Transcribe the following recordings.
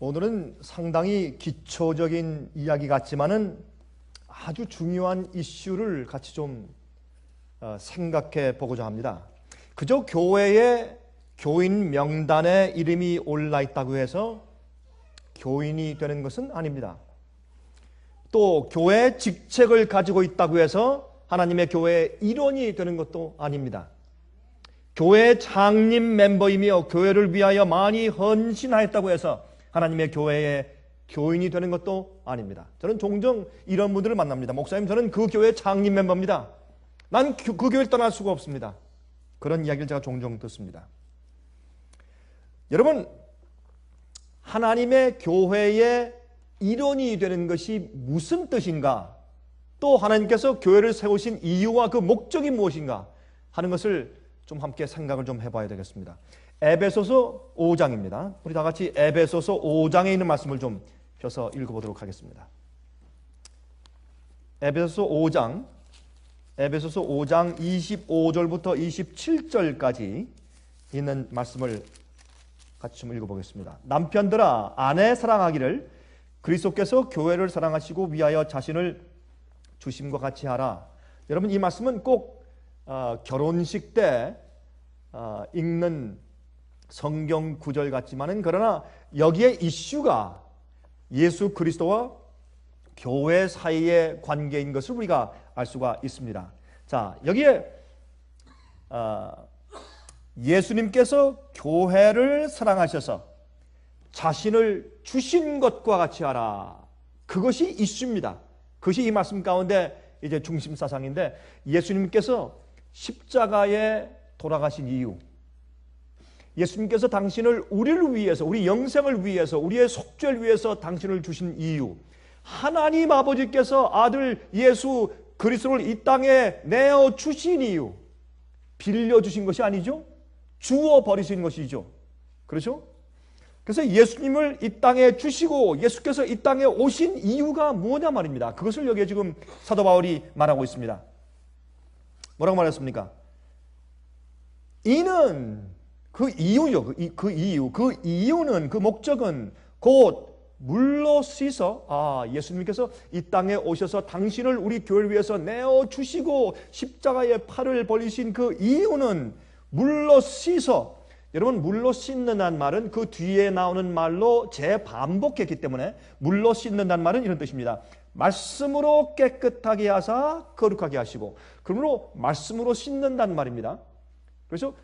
오늘은 상당히 기초적인 이야기 같지만은 아주 중요한 이슈를 같이 좀 생각해 보고자 합니다. 그저 교회에 교인 명단에 이름이 올라 있다고 해서 교인이 되는 것은 아닙니다. 또 교회 직책을 가지고 있다고 해서 하나님의 교회의 일원이 되는 것도 아닙니다. 교회 장님 멤버이며 교회를 위하여 많이 헌신하였다고 해서 하나님의 교회의 교인이 되는 것도 아닙니다. 저는 종종 이런 분들을 만납니다. 목사님, 저는 그 교회 장님 멤버입니다. 난 그 교회를 떠날 수가 없습니다. 그런 이야기를 제가 종종 듣습니다. 여러분, 하나님의 교회의 일원이 되는 것이 무슨 뜻인가? 또 하나님께서 교회를 세우신 이유와 그 목적이 무엇인가 하는 것을 좀 함께 생각을 좀 해봐야 되겠습니다. 에베소서 5장입니다. 우리 다 같이 에베소서 5장에 있는 말씀을 좀 펴서 읽어보도록 하겠습니다. 에베소서 5장 25절부터 27절까지 있는 말씀을 같이 좀 읽어보겠습니다. 남편들아, 아내 사랑하기를 그리스도께서 교회를 사랑하시고 위하여 자신을 주심과 같이 하라. 여러분, 이 말씀은 꼭 결혼식 때 읽는 성경 구절 같지만은, 그러나 여기에 이슈가 예수 그리스도와 교회 사이의 관계인 것을 우리가 알 수가 있습니다. 자, 여기에 예수님께서 교회를 사랑하셔서 자신을 주신 것과 같이 하라. 그것이 이슈입니다. 그것이 이 말씀 가운데 이제 중심 사상인데, 예수님께서 십자가에 돌아가신 이유, 예수님께서 당신을 우리를 위해서, 우리 영생을 위해서, 우리의 속죄를 위해서 당신을 주신 이유, 하나님 아버지께서 아들 예수 그리스도를 이 땅에 내어 주신 이유, 빌려주신 것이 아니죠. 주어 버리신 것이죠. 그렇죠? 그래서 예수님을 이 땅에 주시고 예수께서 이 땅에 오신 이유가 뭐냐 말입니다. 그것을 여기에 지금 사도 바울이 말하고 있습니다. 뭐라고 말했습니까? 이는 그 이유죠. 그 이유는, 그 목적은 곧 물로 씻어, 예수님께서 이 땅에 오셔서 당신을 우리 교회를 위해서 내어주시고 십자가에 팔을 벌리신 그 이유는 물로 씻어. 여러분, 물로 씻는다는 말은 그 뒤에 나오는 말로 재반복했기 때문에 물로 씻는다는 말은 이런 뜻입니다. 말씀으로 깨끗하게 하사 거룩하게 하시고, 그러므로 말씀으로 씻는다는 말입니다. 그래서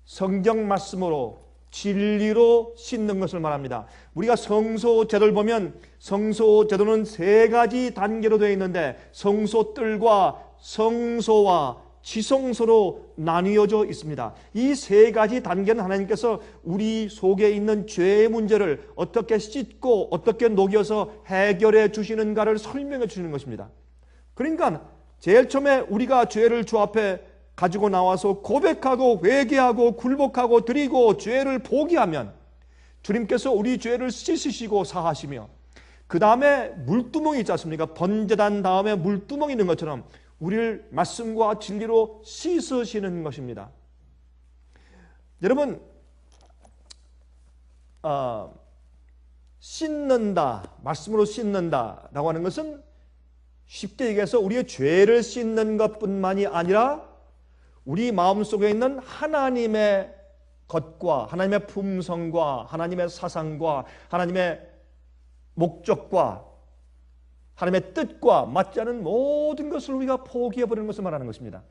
성경 말씀으로 진리로 씻는 것을 말합니다. 우리가 성소 제도를 보면 성소 제도는 세 가지 단계로 되어 있는데, 성소뜰과 성소와 지성소로 나뉘어져 있습니다. 이 세 가지 단계는 하나님께서 우리 속에 있는 죄의 문제를 어떻게 씻고 어떻게 녹여서 해결해 주시는가를 설명해 주시는 것입니다. 그러니까 제일 처음에 우리가 죄를 주 앞에 가지고 나와서 고백하고 회개하고 굴복하고 드리고 죄를 포기하면 주님께서 우리 죄를 씻으시고 사하시며, 그 다음에 물두멍이 있지 않습니까? 번제단 다음에 물두멍이 있는 것처럼 우리를 말씀과 진리로 씻으시는 것입니다. 여러분, 씻는다, 말씀으로 씻는다라고 하는 것은 쉽게 얘기해서 우리의 죄를 씻는 것뿐만이 아니라 우리 마음속에 있는 하나님의 것과 하나님의 품성과 하나님의 사상과 하나님의 목적과 하나님의 뜻과 맞지 않은 모든 것을 우리가 포기해버리는 것을 말하는 것입니다.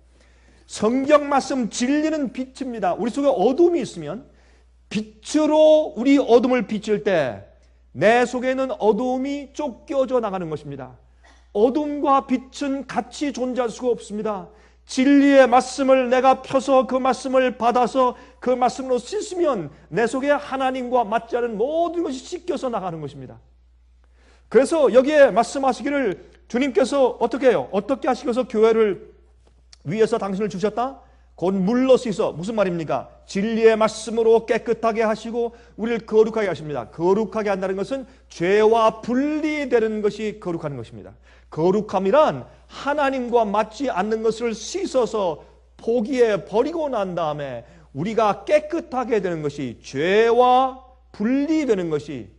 성경 말씀 진리는 빛입니다. 우리 속에 어둠이 있으면 빛으로 우리 어둠을 비칠 때 내 속에 있는 어둠이 쫓겨져 나가는 것입니다. 어둠과 빛은 같이 존재할 수가 없습니다. 진리의 말씀을 내가 펴서 그 말씀을 받아서 그 말씀으로 씻으면 내 속에 하나님과 맞지 않은 모든 것이 씻겨서 나가는 것입니다. 그래서 여기에 말씀하시기를 주님께서 어떻게 해요? 어떻게 하시고서 교회를 위해서 당신을 주셨다? 곧 물로 씻어. 무슨 말입니까? 진리의 말씀으로 깨끗하게 하시고 우리를 거룩하게 하십니다. 거룩하게 한다는 것은 죄와 분리되는 것이 거룩한 것입니다. 거룩함이란 하나님과 맞지 않는 것을 씻어서 포기해 버리고 난 다음에 우리가 깨끗하게 되는 것이, 죄와 분리되는 것이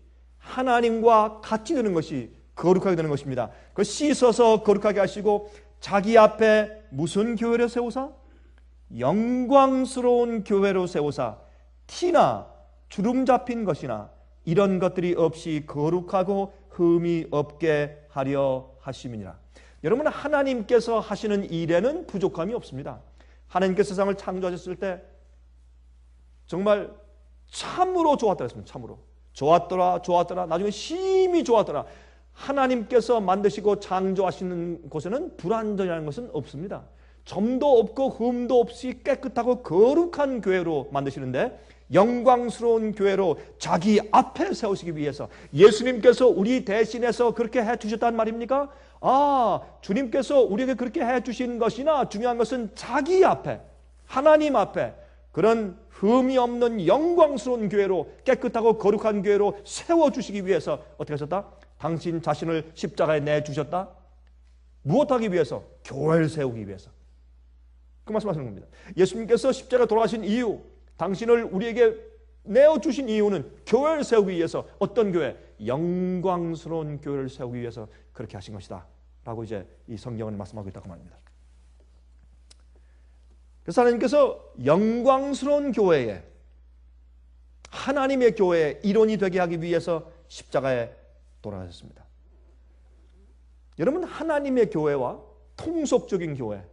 하나님과 같이 되는 것이 거룩하게 되는 것입니다. 그 씻어서 거룩하게 하시고 자기 앞에 무슨 교회를 세우사? 영광스러운 교회로 세우사 티나 주름 잡힌 것이나 이런 것들이 없이 거룩하고 흠이 없게 하려 하심이니라. 여러분, 하나님께서 하시는 일에는 부족함이 없습니다. 하나님께서 세상을 창조하셨을 때 정말 참으로 좋았다 했습니다. 참으로 좋았더라 나중에 심히 좋았더라. 하나님께서 만드시고 창조하시는 곳에는 불완전이라는 것은 없습니다. 점도 없고 흠도 없이 깨끗하고 거룩한 교회로 만드시는데, 영광스러운 교회로 자기 앞에 세우시기 위해서 예수님께서 우리 대신해서 그렇게 해주셨단 말입니까? 주님께서 우리에게 그렇게 해주신 것이나 중요한 것은 자기 앞에, 하나님 앞에 그런 흠이 없는 영광스러운 교회로, 깨끗하고 거룩한 교회로 세워주시기 위해서 어떻게 하셨다? 당신 자신을 십자가에 내주셨다. 무엇하기 위해서? 교회를 세우기 위해서. 그 말씀하시는 겁니다. 예수님께서 십자가에 돌아가신 이유, 당신을 우리에게 내어주신 이유는 교회를 세우기 위해서. 어떤 교회? 영광스러운 교회를 세우기 위해서 그렇게 하신 것이다 라고 이제 이 성경은 말씀하고 있다고 말입니다. 그래서 하나님께서 영광스러운 교회에, 하나님의 교회의 일원이 되게 하기 위해서 십자가에 돌아가셨습니다. 여러분, 하나님의 교회와 통속적인 교회,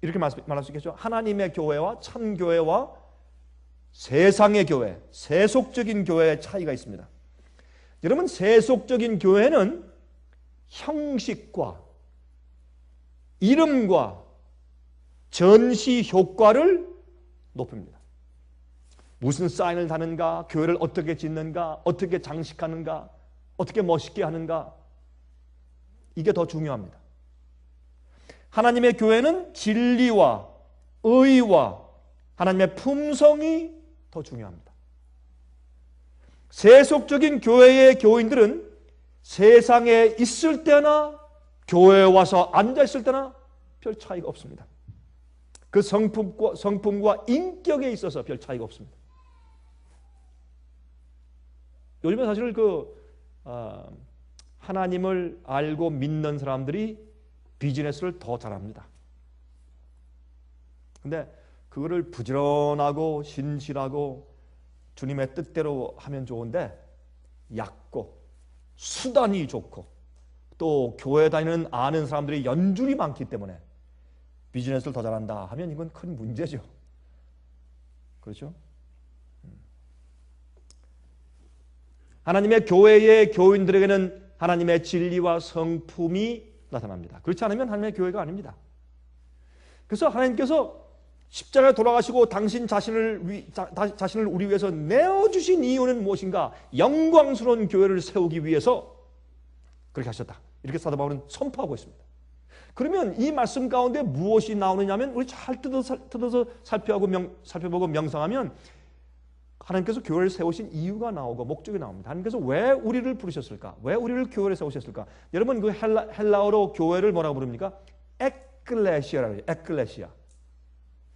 이렇게 말할 수 있겠죠. 하나님의 교회와 참교회와 세상의 교회, 세속적인 교회의 차이가 있습니다. 여러분, 세속적인 교회는 형식과 이름과 전시 효과를 높입니다. 무슨 사인을 다는가, 교회를 어떻게 짓는가, 어떻게 장식하는가, 어떻게 멋있게 하는가, 이게 더 중요합니다. 하나님의 교회는 진리와 의와 하나님의 품성이 더 중요합니다. 세속적인 교회의 교인들은 세상에 있을 때나 교회에 와서 앉아 있을 때나 별 차이가 없습니다. 그 성품과 인격에 있어서 별 차이가 없습니다. 요즘에 사실 하나님을 알고 믿는 사람들이 비즈니스를 더 잘합니다. 근데 그거를 부지런하고 신실하고 주님의 뜻대로 하면 좋은데, 얕고 수단이 좋고 또 교회 다니는 아는 사람들이 연줄이 많기 때문에 비즈니스를 더 잘한다 하면 이건 큰 문제죠. 그렇죠? 하나님의 교회의 교인들에게는 하나님의 진리와 성품이 나타납니다. 그렇지 않으면 하나님의 교회가 아닙니다. 그래서 하나님께서 십자가에 돌아가시고 당신 자신을 우리 위해서 내어주신 이유는 무엇인가? 영광스러운 교회를 세우기 위해서 그렇게 하셨다. 이렇게 사도 바울은 선포하고 있습니다. 그러면 이 말씀 가운데 무엇이 나오느냐 하면, 우리 잘 뜯어서 살펴보고 명상하면 하나님께서 교회를 세우신 이유가 나오고 목적이 나옵니다. 하나님께서 왜 우리를 부르셨을까? 왜 우리를 교회를 세우셨을까? 여러분, 그 헬라어로 교회를 뭐라고 부릅니까? 에클레시아라고 해요. 에클레시아.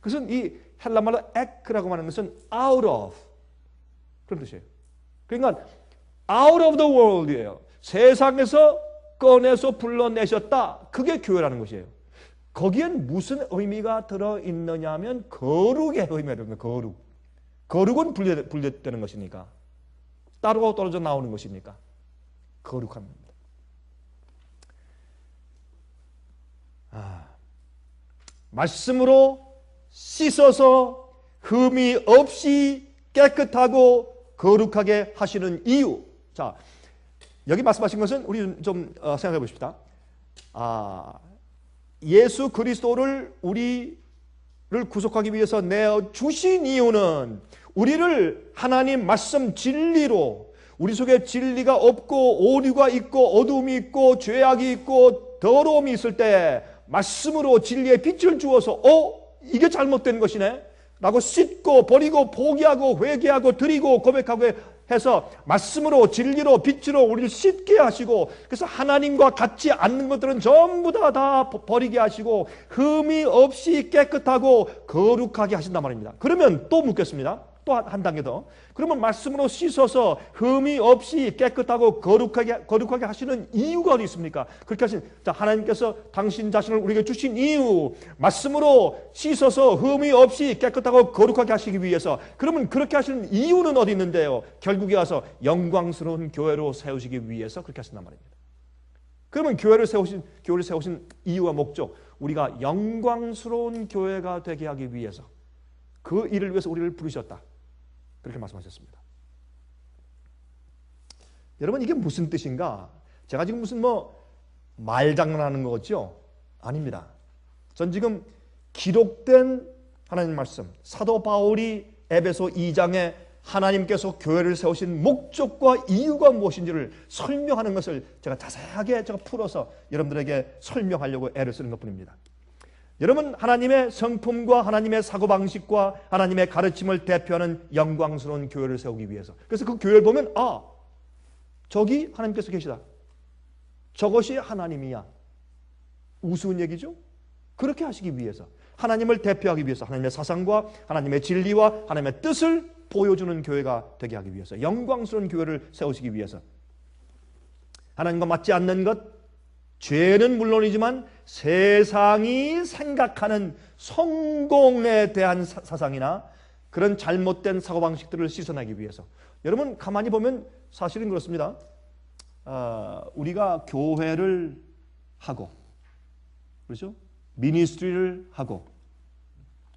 그것은 이 헬라말로 에크라고 하는 것은 out of, 그런 뜻이에요. 그러니까 out of the world이에요. 세상에서 꺼내서 불러내셨다. 그게 교회라는 것이에요. 거기엔 무슨 의미가 들어있느냐 하면 거룩의 의미가 들어있는 거예요. 거룩은 분리되는 것이니까. 따로 떨어져 나오는 것이니까 거룩합니다. 말씀으로 씻어서 흠이 없이 깨끗하고 거룩하게 하시는 이유. 자, 여기 말씀하신 것은 우리 좀 생각해 보십시다. 예수 그리스도를 우리를 구속하기 위해서 내어 주신 이유는 우리를 하나님 말씀 진리로, 우리 속에 진리가 없고 오류가 있고 어두움이 있고 죄악이 있고 더러움이 있을 때 말씀으로 진리의 빛을 주어서 이게 잘못된 것이네 라고 씻고 버리고 포기하고 회개하고 드리고 고백하고 해서 말씀으로 진리로 빛으로 우리를 씻게 하시고, 그래서 하나님과 같지 않는 것들은 전부 다 버리게 하시고 흠이 없이 깨끗하고 거룩하게 하신단 말입니다. 그러면 또 묻겠습니다. 또 한 단계 더. 그러면 말씀으로 씻어서 흠이 없이 깨끗하고 거룩하게 하시는 이유가 어디 있습니까? 그렇게 하신, 자, 하나님께서 당신 자신을 우리에게 주신 이유, 말씀으로 씻어서 흠이 없이 깨끗하고 거룩하게 하시기 위해서. 그러면 그렇게 하시는 이유는 어디 있는데요? 결국에 와서 영광스러운 교회로 세우시기 위해서 그렇게 하신단 말입니다. 그러면 교회를 세우신 이유와 목적, 우리가 영광스러운 교회가 되게 하기 위해서, 그 일을 위해서 우리를 부르셨다. 그렇게 말씀하셨습니다. 여러분, 이게 무슨 뜻인가? 제가 지금 무슨 말장난하는 거죠? 아닙니다. 전 지금 기록된 하나님 말씀, 사도 바울이 에베소 2장에 하나님께서 교회를 세우신 목적과 이유가 무엇인지를 설명하는 것을 제가 자세하게 풀어서 여러분들에게 설명하려고 애를 쓰는 것뿐입니다. 여러분, 하나님의 성품과 하나님의 사고방식과 하나님의 가르침을 대표하는 영광스러운 교회를 세우기 위해서. 그래서 그 교회를 보면, 아, 저기 하나님께서 계시다. 저것이 하나님이야. 우스운 얘기죠? 그렇게 하시기 위해서, 하나님을 대표하기 위해서, 하나님의 사상과 하나님의 진리와 하나님의 뜻을 보여주는 교회가 되게 하기 위해서, 영광스러운 교회를 세우시기 위해서, 하나님과 맞지 않는 것, 죄는 물론이지만 세상이 생각하는 성공에 대한 사상이나 그런 잘못된 사고방식들을 씻어내기 위해서. 여러분, 가만히 보면 사실은 그렇습니다. 우리가 교회를 하고, 그렇죠? 미니스트리를 하고,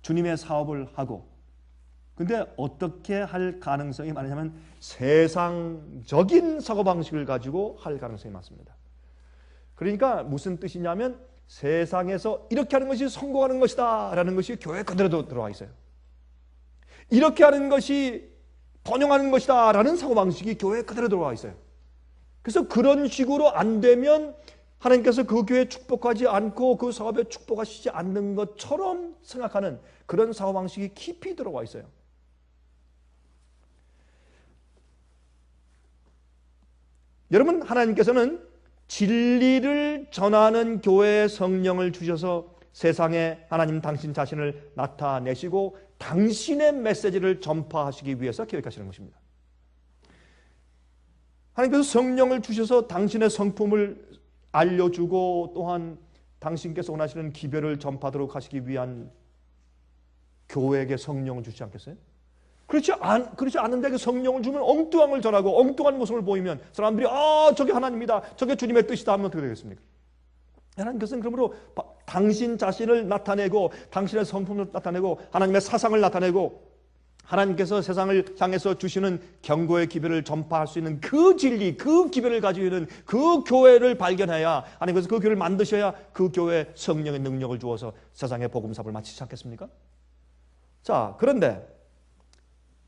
주님의 사업을 하고, 근데 어떻게 할 가능성이 많으냐면 세상적인 사고방식을 가지고 할 가능성이 많습니다. 그러니까 무슨 뜻이냐면 세상에서 이렇게 하는 것이 성공하는 것이다 라는 것이 교회 그대로 들어와 있어요. 이렇게 하는 것이 번영하는 것이다 라는 사고방식이 교회 그대로 들어와 있어요. 그래서 그런 식으로 안 되면 하나님께서 그 교회에 축복하지 않고 그 사업에 축복하시지 않는 것처럼 생각하는 그런 사고방식이 깊이 들어와 있어요. 여러분, 하나님께서는 진리를 전하는 교회에 성령을 주셔서 세상에 하나님 당신 자신을 나타내시고 당신의 메시지를 전파하시기 위해서 계획하시는 것입니다. 하나님께서 성령을 주셔서 당신의 성품을 알려주고 또한 당신께서 원하시는 기별을 전파하도록 하시기 위한 교회에게 성령을 주지 않겠어요? 그렇지 않은 데게 성령을 주면 엉뚱한 걸 전하고 엉뚱한 모습을 보이면 사람들이 저게 하나님이다, 저게 주님의 뜻이다 하면 어떻게 되겠습니까? 하나님께서는 그러므로 당신 자신을 나타내고 당신의 성품을 나타내고 하나님의 사상을 나타내고 하나님께서 세상을 향해서 주시는 경고의 기별을 전파할 수 있는 그 진리, 그 기별을 가지고 있는 그 교회를 발견해야, 하나님께서 그 교회를 만드셔야 그 교회에 성령의 능력을 주어서 세상의 복음사업을 마치지 않겠습니까? 자, 그런데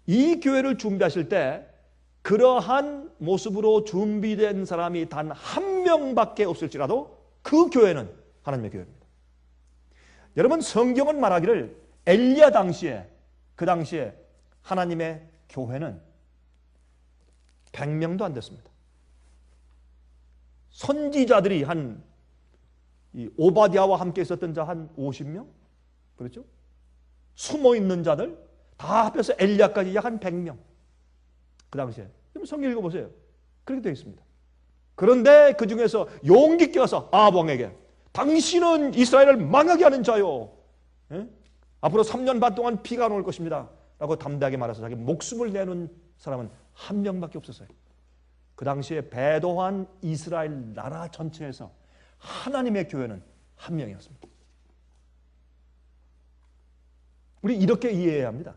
이 교회를 준비하실 때 그러한 모습으로 준비된 사람이 단 한 명밖에 없을지라도 그 교회는 하나님의 교회입니다. 여러분, 성경은 말하기를 엘리야 당시에, 그 당시에 하나님의 교회는 100명도 안 됐습니다. 선지자들이 오바댜와 함께 있었던 자 한 50명? 그렇죠? 숨어 있는 자들 다 합해서 엘리야까지 약 한 100명. 그 당시에. 성경 읽어보세요. 그렇게 되어 있습니다. 그런데 그 중에서 용기 있게 와서 아합 왕에게, 당신은 이스라엘을 망하게 하는 자요, 앞으로 3년 반 동안 비가 안 올 것입니다 라고 담대하게 말해서 자기 목숨을 내놓은 사람은 한 명밖에 없었어요. 그 당시에 배도한 이스라엘 나라 전체에서 하나님의 교회는 한 명이었습니다. 우리 이렇게 이해해야 합니다.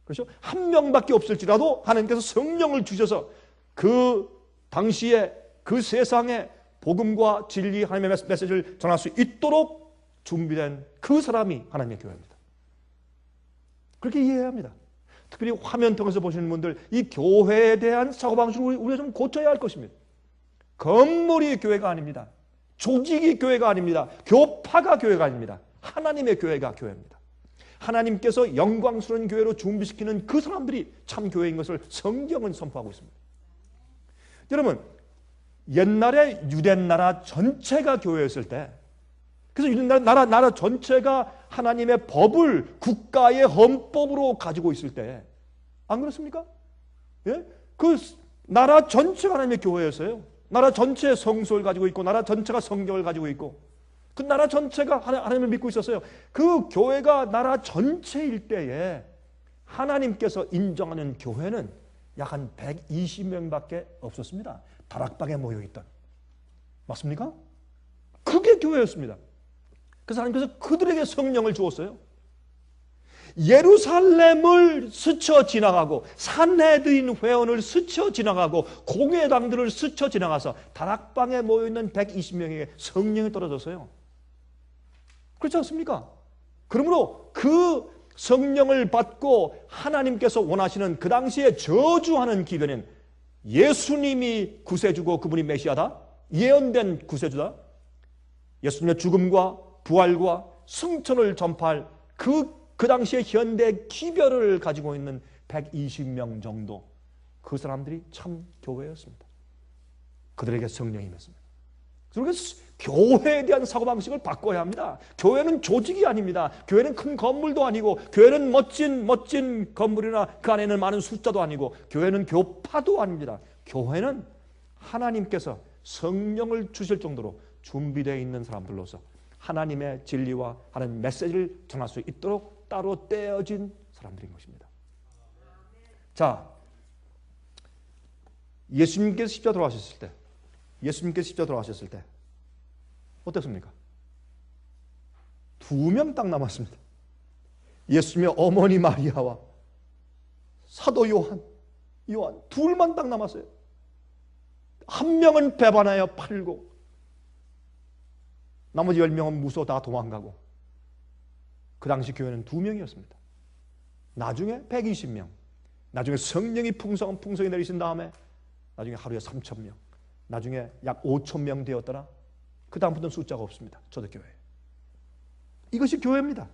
그렇죠? 한 명밖에 없을지라도 하나님께서 성령을 주셔서 그 당시에 그 세상에 복음과 진리, 하나님의 메시지를 전할 수 있도록 준비된 그 사람이 하나님의 교회입니다. 그렇게 이해해야 합니다. 특별히 화면 통해서 보시는 분들, 이 교회에 대한 사고방식을 우리가 좀 고쳐야 할 것입니다. 건물이 교회가 아닙니다. 조직이 교회가 아닙니다. 교파가 교회가 아닙니다. 하나님의 교회가 교회입니다. 하나님께서 영광스러운 교회로 준비시키는 그 사람들이 참 교회인 것을 성경은 선포하고 있습니다. 여러분, 옛날에 유대 나라 전체가 교회였을 때, 그래서 유대 나라 전체가 하나님의 법을 국가의 헌법으로 가지고 있을 때, 안 그렇습니까? 예? 그 나라 전체가 하나님의 교회였어요. 나라 전체의 성소를 가지고 있고 나라 전체가 성경을 가지고 있고 그 나라 전체가 하나님을 믿고 있었어요. 그 교회가 나라 전체일 때에 하나님께서 인정하는 교회는 약 한 120명밖에 없었습니다. 다락방에 모여있던. 맞습니까? 그게 교회였습니다. 그래서 하나님께서 그들에게 성령을 주었어요. 예루살렘을 스쳐 지나가고 산헤드린 회원을 스쳐 지나가고 공회당들을 스쳐 지나가서 다락방에 모여있는 120명에게 성령이 떨어졌어요. 그렇지 않습니까? 그러므로 그 성령을 받고 하나님께서 원하시는 그 당시에 저주하는 기근은 예수님이 구세주고 그분이 메시아다, 예언된 구세주다, 예수님의 죽음과 부활과 승천을 전파할 그 당시에 현대 기별을 가지고 있는 120명 정도, 그 사람들이 참 교회였습니다. 그들에게 성령이 임했습니다. 그래서 교회에 대한 사고방식을 바꿔야 합니다. 교회는 조직이 아닙니다. 교회는 큰 건물도 아니고, 교회는 멋진 건물이나 그 안에는 많은 숫자도 아니고, 교회는 교파도 아닙니다. 교회는 하나님께서 성령을 주실 정도로 준비되어 있는 사람들로서 하나님의 진리와 하나님의 메시지를 전할 수 있도록 따로 떼어진 사람들인 것입니다. 자, 예수님께서 십자가 돌아가셨을 때 어땠습니까? 2명 딱 남았습니다. 예수님의 어머니 마리아와 사도 요한 둘만 딱 남았어요. 한 명은 배반하여 팔고 나머지 10명은 무서워 다 도망가고, 그 당시 교회는 2명이었습니다. 나중에 120명, 나중에 성령이 풍성히 내리신 다음에 나중에 하루에 3,000명, 나중에 약 5,000명 되었더라. 그 다음부터는 숫자가 없습니다. 초대교회. 이것이 교회입니다.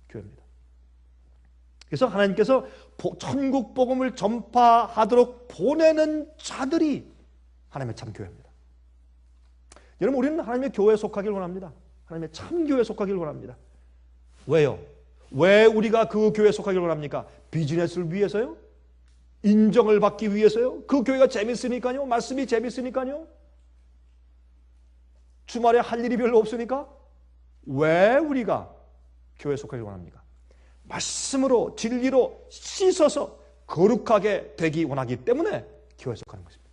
교회입니다. 그래서 하나님께서 천국 복음을 전파하도록 보내는 자들이 하나님의 참 교회입니다. 여러분, 우리는 하나님의 교회에 속하길 원합니다. 하나님의 참 교회에 속하길 원합니다. 왜요? 왜 우리가 그 교회에 속하길 원합니까? 비즈니스를 위해서요? 인정을 받기 위해서요? 그 교회가 재밌으니까요? 말씀이 재밌으니까요? 주말에 할 일이 별로 없으니까? 왜 우리가 교회에 속하길 원합니까? 말씀으로 진리로 씻어서 거룩하게 되기 원하기 때문에 교회에 속하는 것입니다.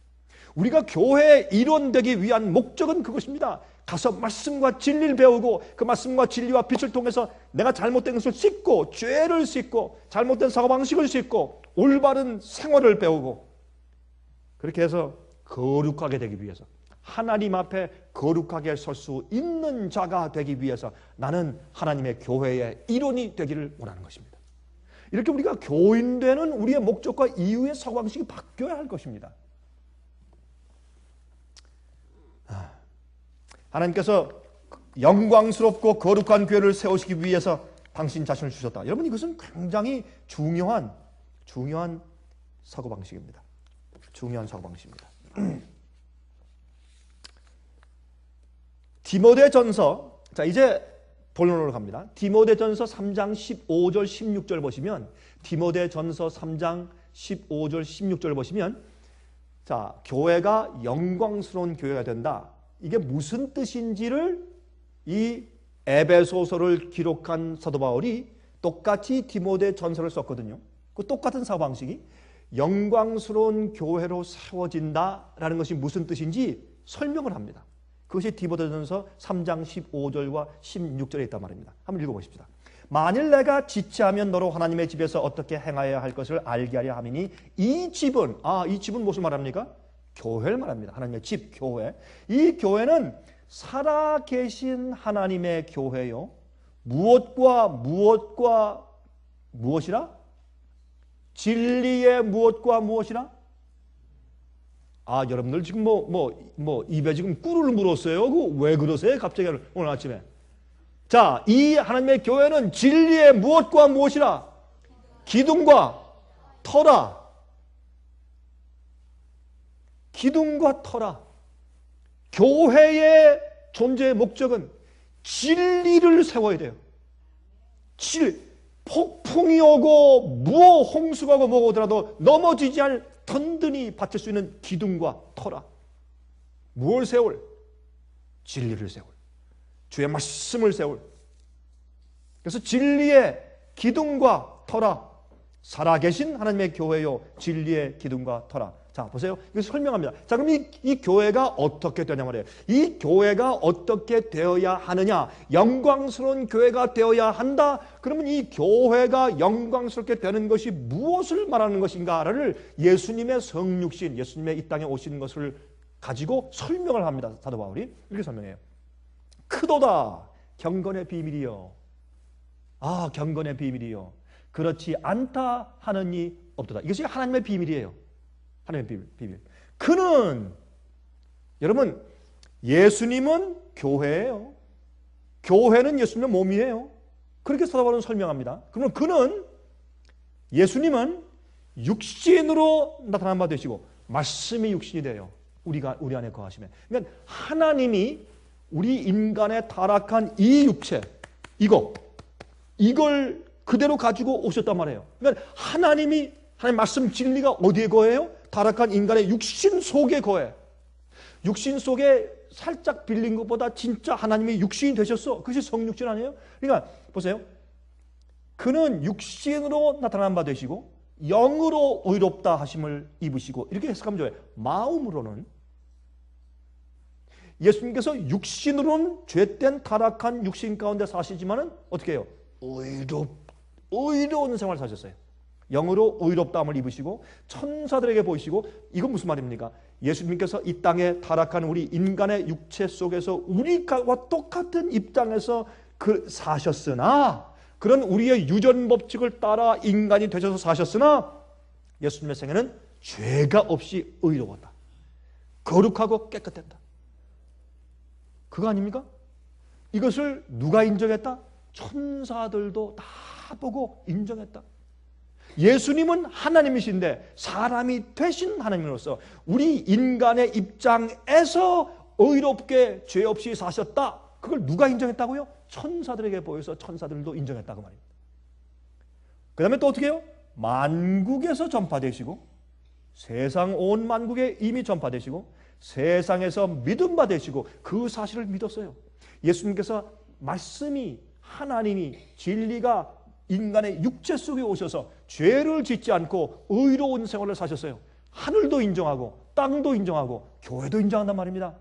우리가 교회의 일원되기 위한 목적은 그것입니다. 가서 말씀과 진리를 배우고 그 말씀과 진리와 빛을 통해서 내가 잘못된 것을 씻고, 죄를 씻고, 잘못된 사고방식을 씻고, 올바른 생활을 배우고, 그렇게 해서 거룩하게 되기 위해서, 하나님 앞에 거룩하게 설 수 있는 자가 되기 위해서 나는 하나님의 교회의 일원이 되기를 원하는 것입니다. 이렇게 우리가 교인되는 우리의 목적과 이유의 사고방식이 바뀌어야 할 것입니다. 하나님께서 영광스럽고 거룩한 교회를 세우시기 위해서 당신 자신을 주셨다. 여러분, 이것은 굉장히 중요한 사고방식입니다. 중요한 사고방식입니다. 디모데전서, 자 이제 본론으로 갑니다. 디모데전서 3장 15절 16절 보시면, 디모데전서 3장 15절 16절 보시면, 자 교회가 영광스러운 교회가 된다. 이게 무슨 뜻인지를 이 에베소서를 기록한 사도 바울이 똑같이 디모데전서를 썼거든요. 그 똑같은 사고방식이 영광스러운 교회로 세워진다라는 것이 무슨 뜻인지 설명을 합니다. 그것이 디모데전서 3장 15절과 16절에 있단 말입니다. 한번 읽어보십시다. 만일 내가 지체하면 너로 하나님의 집에서 어떻게 행하여야 할 것을 알게 하려 함이니, 이 집은, 이 집은 무슨 말합니까? 교회를 말합니다. 하나님의 집, 교회. 이 교회는 살아계신 하나님의 교회요. 무엇이라? 진리의 무엇과 무엇이라? 여러분들 지금 입에 지금 꿀을 물었어요. 왜 그러세요? 갑자기 오늘 아침에. 자, 이 하나님의 교회는 진리의 무엇과 무엇이라? 기둥과 터라. 기둥과 터라. 교회의 존재의 목적은 진리를 세워야 돼요. 폭풍이 오고 무어 홍수가 오고 뭐가 오더라도 넘어지지 않을 든든히 받칠 수 있는 기둥과 터라. 무엇을 세울? 진리를 세울. 주의 말씀을 세울. 그래서 진리의 기둥과 터라. 살아계신 하나님의 교회요 진리의 기둥과 터라. 자 보세요. 이거 설명합니다. 자 그럼 이 교회가 어떻게 되냐 말이에요. 이 교회가 어떻게 되어야 하느냐. 영광스러운 교회가 되어야 한다. 그러면 이 교회가 영광스럽게 되는 것이 무엇을 말하는 것인가를 예수님의 성육신, 예수님의 이 땅에 오신 것을 가지고 설명을 합니다. 사도 바울이 이렇게 설명해요. 크도다 경건의 비밀이요. 아 경건의 비밀이요. 그렇지 않다 하느니 없도다. 이것이 하나님의 비밀이에요. 하나님의 비밀. 그는 여러분 예수님은 교회예요. 교회는 예수님의 몸이에요. 그렇게 사도 바울은 설명합니다. 그러면 그는 예수님은 육신으로 나타난 바 되시고 말씀이 육신이 돼요. 우리 안에 거하시면. 그러니까 하나님이 우리 인간의 타락한 이 육체 이걸 그대로 가지고 오셨단 말이에요. 그러니까 하나님 말씀 진리가 어디에 거해요? 타락한 인간의 육신 속에 거해. 육신 속에 살짝 빌린 것보다 진짜 하나님이 육신이 되셨어. 그것이 성육신 아니에요? 그러니까 보세요. 그는 육신으로 나타난 바 되시고 영으로 의롭다 하심을 입으시고 이렇게 해석하면 좋아요. 마음으로는 예수님께서 육신으로는 죄된 타락한 육신 가운데 사시지만은 어떻게 해요? 의로운 생활을 사셨어요. 영으로 의롭다함을 입으시고 천사들에게 보이시고 이건 무슨 말입니까? 예수님께서 이 땅에 타락한 우리 인간의 육체 속에서 우리와 똑같은 입장에서 사셨으나 그런 우리의 유전 법칙을 따라 인간이 되셔서 사셨으나 예수님의 생애는 죄가 없이 의로웠다. 거룩하고 깨끗했다. 그거 아닙니까? 이것을 누가 인정했다? 천사들도 다 보고 인정했다. 예수님은 하나님이신데 사람이 되신 하나님으로서 우리 인간의 입장에서 의롭게 죄 없이 사셨다. 그걸 누가 인정했다고요? 천사들에게 보여서 천사들도 인정했다고 말입니다. 그 다음에 또 어떻게 해요? 만국에서 전파되시고 세상 온 만국에 이미 전파되시고 세상에서 믿음 받으시고 그 사실을 믿었어요. 예수님께서 말씀이 하나님이 진리가 인간의 육체 속에 오셔서 죄를 짓지 않고 의로운 생활을 사셨어요. 하늘도 인정하고 땅도 인정하고 교회도 인정한단 말입니다.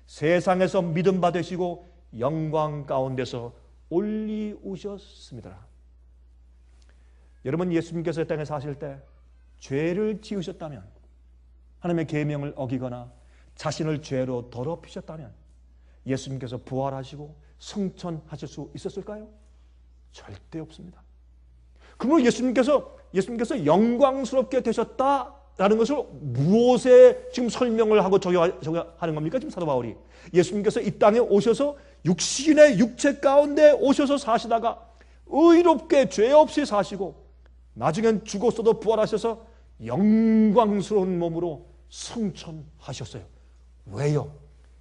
세상에서 믿음 받으시고 영광 가운데서 올리우셨습니다. 여러분 예수님께서 이 땅에 사실 때 죄를 지으셨다면 하나님의 계명을 어기거나 자신을 죄로 더럽히셨다면 예수님께서 부활하시고 승천하실 수 있었을까요? 절대 없습니다. 그러면 예수님께서 영광스럽게 되셨다라는 것을 무엇에 지금 설명을 하고 적용하는 겁니까? 지금 사도 바울이 예수님께서 이 땅에 오셔서 육신의 육체 가운데 오셔서 사시다가 의롭게 죄 없이 사시고 나중엔 죽었어도 부활하셔서 영광스러운 몸으로 승천하셨어요. 왜요?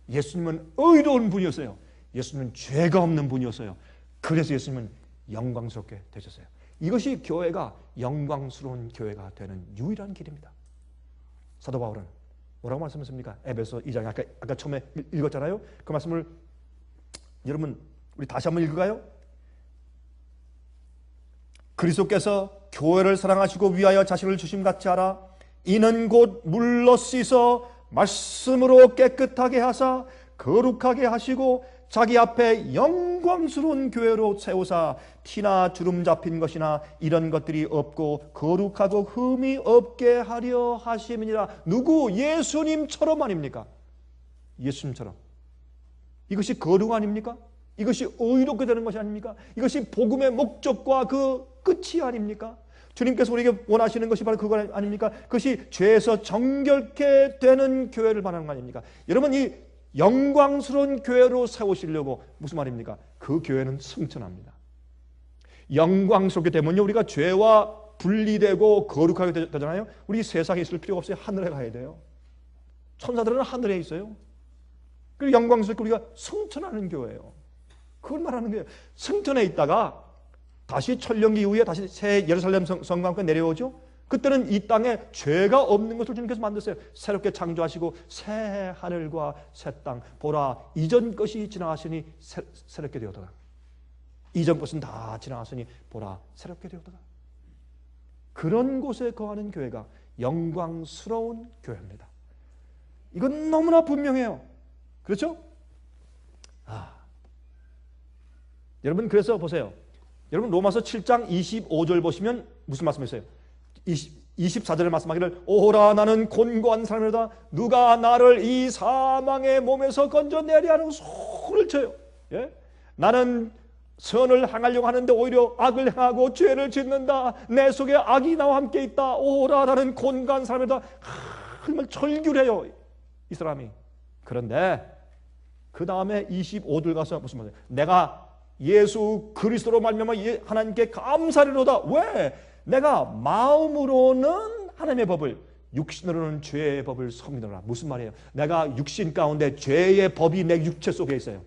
예수님은 의로운 분이었어요. 예수님은 죄가 없는 분이었어요. 그래서 예수님은 영광스럽게 되셨어요. 이것이 교회가 영광스러운 교회가 되는 유일한 길입니다. 사도 바울은 뭐라고 말씀했습니까? 에베소 2장에 아까 처음에 읽었잖아요. 그 말씀을 여러분 우리 다시 한번 읽을까요? 그리스도께서 교회를 사랑하시고 위하여 자신을 주심같이 하라. 이는 곧 물로 씻어 말씀으로 깨끗하게 하사 거룩하게 하시고 자기 앞에 영광스러운 교회로 세우사 티나 주름 잡힌 것이나 이런 것들이 없고 거룩하고 흠이 없게 하려 하심이니라. 누구? 예수님처럼 아닙니까? 예수님처럼. 이것이 거룩 아닙니까? 이것이 의롭게 되는 것이 아닙니까? 이것이 복음의 목적과 그 끝이 아닙니까? 주님께서 우리에게 원하시는 것이 바로 그거 아닙니까? 그것이 죄에서 정결케 되는 교회를 말하는 거 아닙니까? 여러분 이 영광스러운 교회로 세우시려고 무슨 말입니까? 그 교회는 승천합니다. 영광스럽게 되면요 우리가 죄와 분리되고 거룩하게 되잖아요. 우리 세상에 있을 필요가 없어요. 하늘에 가야 돼요. 천사들은 하늘에 있어요. 그리고 영광스럽게 우리가 승천하는 교회예요. 그걸 말하는 거예요. 승천에 있다가 다시 천년기 이후에 다시 새 예루살렘 성곽에 내려오죠. 그때는 이 땅에 죄가 없는 것을 주님께서 만드세요. 새롭게 창조하시고 새 하늘과 새 땅 보라 이전 것이 지나가시니 새롭게 되었더라. 이전 것은 다 지나갔으니 보라 새롭게 되었더라. 그런 곳에 거하는 교회가 영광스러운 교회입니다. 이건 너무나 분명해요. 그렇죠? 여러분 그래서 보세요. 여러분 로마서 7장 25절 보시면 무슨 말씀이 있어요? 24절에 말씀하기를 오라 나는 곤고한 사람이다. 누가 나를 이 사망의 몸에서 건져내리라 하는 소리를 쳐요. 예? 나는 선을 행하려고 하는데 오히려 악을 행하고 죄를 짓는다. 내 속에 악이 나와 함께 있다. 오라 나는 곤고한 사람이다. 정말 절규해요 이 사람이. 그런데 그 다음에 25절 가서 무슨 말이에요? 내가 예수 그리스도로 말미암아 하나님께 감사리로다. 왜? 내가 마음으로는 하나님의 법을 육신으로는 죄의 법을 섬기노라. 무슨 말이에요? 내가 육신 가운데 죄의 법이 내 육체 속에 있어요.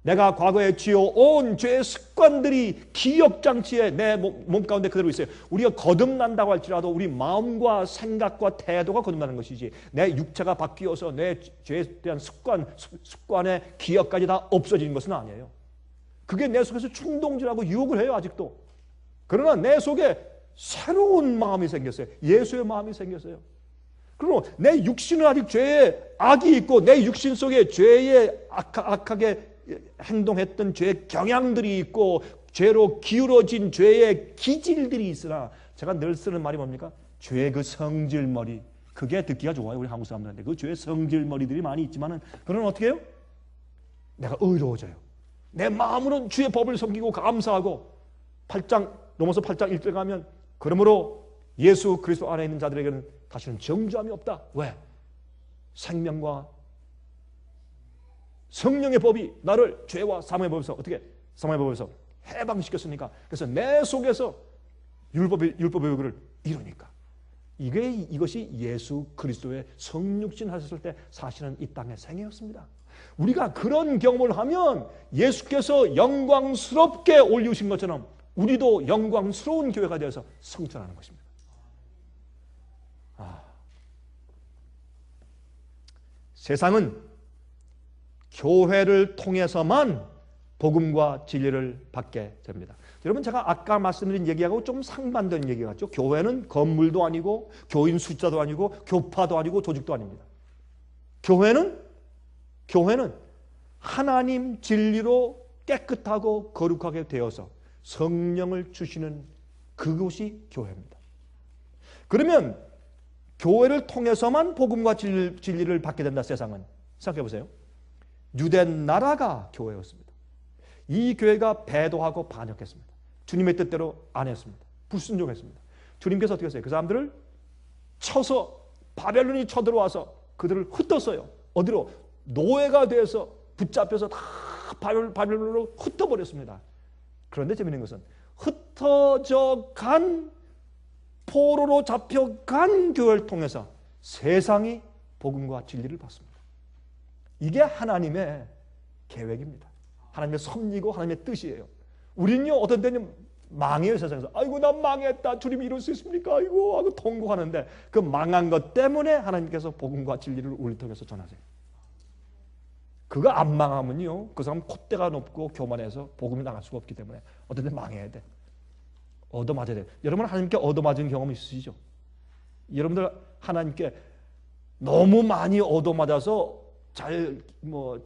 내가 과거에 지어온 죄의 습관들이 기억장치에 내 몸 가운데 그대로 있어요. 우리가 거듭난다고 할지라도 우리 마음과 생각과 태도가 거듭나는 것이지 내 육체가 바뀌어서 내 죄에 대한 습관의 기억까지 다 없어지는 것은 아니에요. 그게 내 속에서 충동질하고 유혹을 해요 아직도. 그러나 내 속에 새로운 마음이 생겼어요. 예수의 마음이 생겼어요. 그리고 내 육신은 아직 죄의 악이 있고 내 육신 속에 죄의 악하게 행동했던 죄의 경향들이 있고 죄로 기울어진 죄의 기질들이 있으나 제가 늘 쓰는 말이 뭡니까? 죄의 그 성질머리. 그게 듣기가 좋아요 우리 한국 사람들한테. 그 죄의 성질머리들이 많이 있지만은 그건 어떻게 해요? 내가 의로워져요. 내 마음으로는 주의 법을 섬기고 감사하고 로마서 8장 1절 가면 그러므로 예수 그리스도 안에 있는 자들에게는 다시는 정죄함이 없다. 왜? 생명과 성령의 법이 나를 죄와 사망의 법에서 어떻게? 사망의 법에서 해방시켰으니까. 그래서 내 속에서 율법의 의를 이루니까. 이것이 예수 그리스도의 성육신 하셨을 때 사실은 이 땅의 생애였습니다. 우리가 그런 경험을 하면 예수께서 영광스럽게 올리우신 것처럼 우리도 영광스러운 교회가 되어서 성천하는 것입니다. 세상은 교회를 통해서만 복음과 진리를 받게 됩니다. 여러분 제가 아까 말씀드린 얘기하고 좀 상반된 얘기 같죠? 교회는 건물도 아니고 교인 숫자도 아니고 교파도 아니고 조직도 아닙니다. 교회는 하나님 진리로 깨끗하고 거룩하게 되어서 성령을 주시는 그곳이 교회입니다. 그러면 교회를 통해서만 복음과 진리를 받게 된다 세상은. 생각해 보세요. 유대 나라가 교회였습니다. 이 교회가 배도하고 반역했습니다. 주님의 뜻대로 안 했습니다. 불순종했습니다. 주님께서 어떻게 했어요? 그 사람들을 쳐서 바벨론이 쳐들어와서 그들을 흩었어요. 어디로? 노예가 돼서 붙잡혀서 다 바벨론으로 흩어버렸습니다. 그런데 재미있는 것은 흩어져 간 포로로 잡혀간 교회를 통해서 세상이 복음과 진리를 받습니다. 이게 하나님의 계획입니다. 하나님의 섭리고 하나님의 뜻이에요. 우리는요 어떤 때는 망해요 세상에서. 아이고 난 망했다. 주님이 이럴 수 있습니까? 아이고 하고 통곡하는데 그 망한 것 때문에 하나님께서 복음과 진리를 우리 통해서 전하세요. 그거 안 망하면요 그 사람 콧대가 높고 교만해서 복음이 나갈 수가 없기 때문에 어떤 때 망해야 돼. 얻어맞아야 돼. 여러분 하나님께 얻어맞은 경험 있으시죠? 여러분들 하나님께 너무 많이 얻어맞아서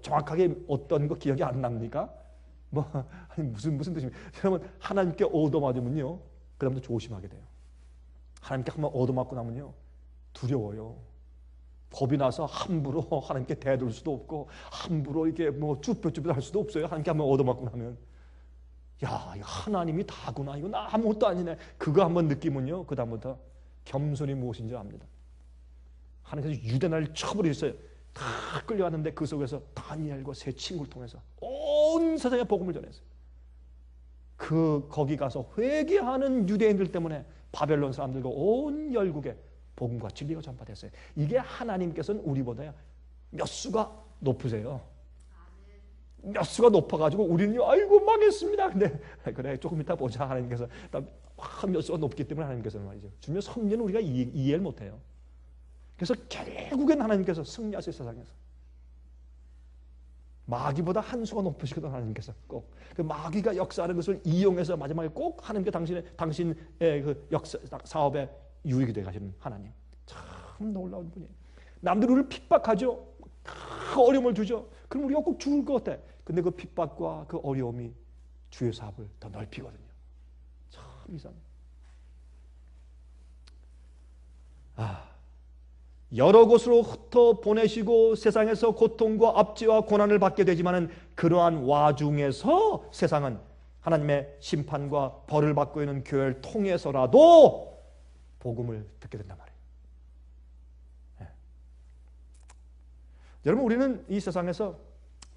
정확하게 어떤 거 기억이 안 납니까? 무슨 뜻입니까? 여러분 하나님께 얻어맞으면요 그 다음부터 조심하게 돼요. 하나님께 한번 얻어맞고 나면요 두려워요. 겁이 나서 함부로 하나님께 대들 수도 없고 함부로 이렇게 쭈뼛쭈뼛 할 수도 없어요. 하나님께 한번 얻어맞고 나면 야 하나님이 다구나. 이거 나 아무것도 아니네. 그거 한번 느끼면요 그 다음부터 겸손이 무엇인지 압니다. 하나님께서 유대나라를 쳐버리셨어요. 다 끌려왔는데 그 속에서 다니엘과 세 친구를 통해서 온 세상에 복음을 전했어요. 거기 가서 회개하는 유대인들 때문에 바벨론 사람들과 온 열국에 복음과 진리가 전파됐어요. 이게 하나님께서는 우리보다 몇 수가 높으세요. 몇 수가 높아가지고 우리는 아이고 망했습니다. 근데 그래 조금 이따 보자. 하나님께서 몇 수가 높기 때문에 하나님께서는 말이죠. 주님의 섭리는 우리가 이해를 못해요. 그래서 결국엔 하나님께서 승리하실 세상에서 마귀보다 한 수가 높으시거든. 하나님께서 꼭 그 마귀가 역사하는 것을 이용해서 마지막에 꼭 하나님께 당신의 그 역사 사업에 유익이 되게 하시는 하나님. 참 놀라운 분이에요. 남들이 우리를 핍박하죠. 어려움을 주죠. 그럼 우리가 꼭 죽을 것 같아. 근데 그 핍박과 그 어려움이 주의 사업을 더 넓히거든요. 참 이상해요. 여러 곳으로 흩어 보내시고 세상에서 고통과 압제와 고난을 받게 되지만은 그러한 와중에서 세상은 하나님의 심판과 벌을 받고 있는 교회를 통해서라도 복음을 듣게 된단 말이에요. 네. 여러분, 우리는 이 세상에서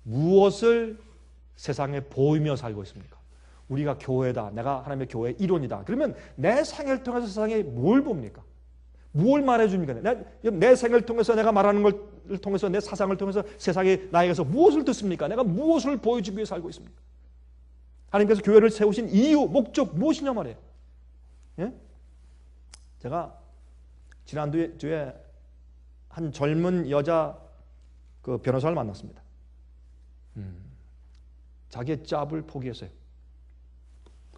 무엇을 세상에 보이며 살고 있습니까? 우리가 교회다. 내가 하나님의 교회의 일원이다. 그러면 내 생애를 통해서 세상에 뭘 봅니까? 뭘 말해줍니까? 내 생을 통해서 내가 말하는 걸 통해서 내 사상을 통해서 세상에 나에게서 무엇을 듣습니까? 내가 무엇을 보여주기 위해 살고 있습니까? 하나님께서 교회를 세우신 이유, 목적 무엇이냐 말이에요. 예? 제가 지난주에 한 젊은 여자 그 변호사를 만났습니다. 자기의 잡을 포기했어요.